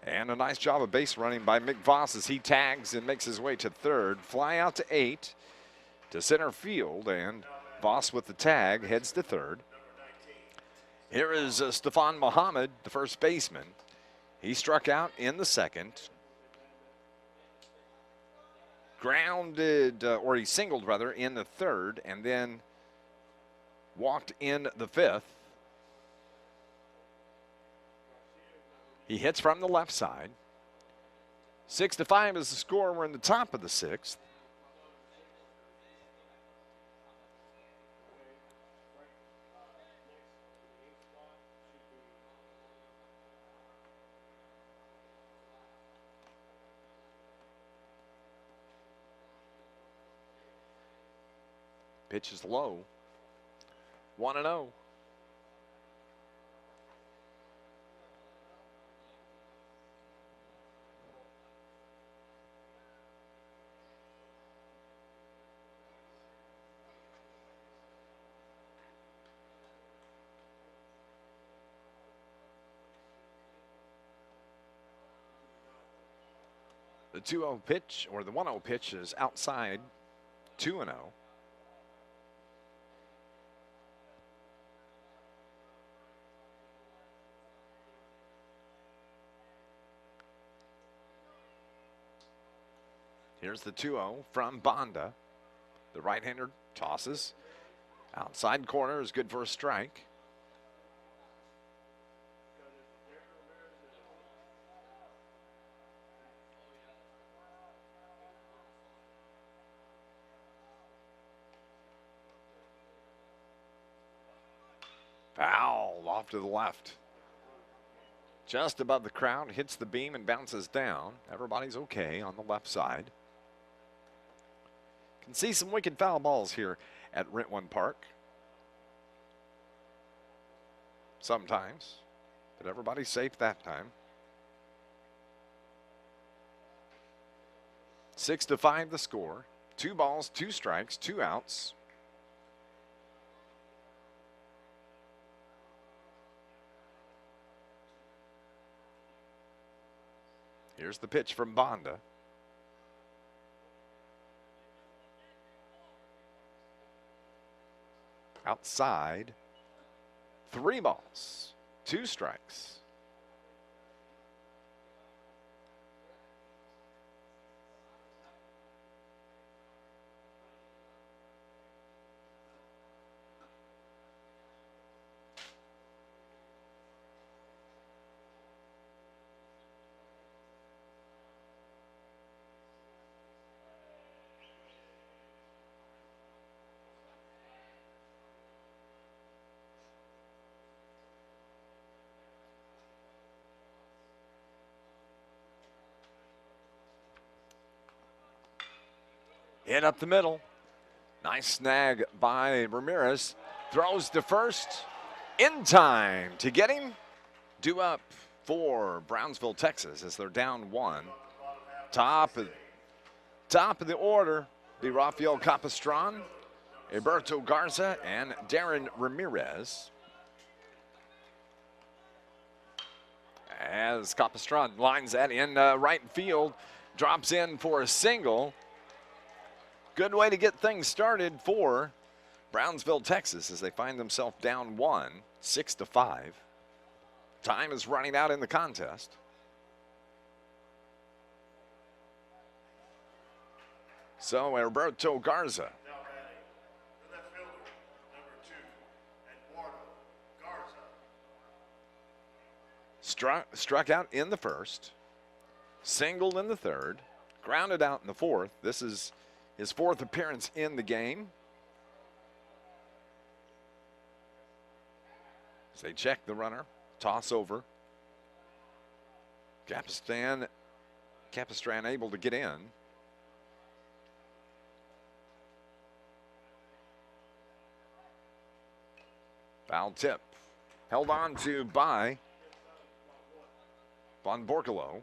and a nice job of base running by Mick Voss as he tags and makes his way to third. Fly out to 8 to center field, and Voss with the tag heads to third. Here is Stefan Muhammad, the first baseman. He struck out in the second. Grounded, or he singled rather, in the third, and then walked in the fifth. He hits from the left side. 6-5 is the score. We're in the top of the 6th. Pitch is low. 1-0. The 2-0 pitch, or the 1-0 pitch, is outside. 2-0. Here's the 2-0 from Bonda. The right-hander tosses. Outside corner is good for a strike. Foul off to the left. Just above the crowd, hits the beam and bounces down. Everybody's okay on the left side. Can see some wicked foul balls here at Rentwan Park. Sometimes, but everybody's safe that time. 6-5 the score. 2 balls, 2 strikes, 2 outs. Here's the pitch from Bonda. Outside. 3 balls, 2 strikes. Hit up the middle. Nice snag by Ramirez. Throws to first in time to get him. Due up for Brownsville, Texas, as they're down 1. Top of the order, be Rafael Capistran, Alberto Garza, and Darren Ramirez. As Capistran lines that in right field, drops in for a single. Good way to get things started for Brownsville, Texas, as they find themselves down 1, 6-5. Time is running out in the contest. So Alberto Garza. Now batting, the left fielder, number 2, Alberto Garza. Struck out in the first, singled in the third, grounded out in the fourth. This is his 4th appearance in the game. As they check the runner, toss over. Capistran able to get in. Foul tip. Held on to by Von Borcolo.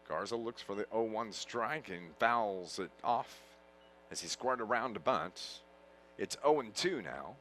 Garza looks for the 0-1 strike and fouls it off as he squared around to bunt. It's 0-2 now.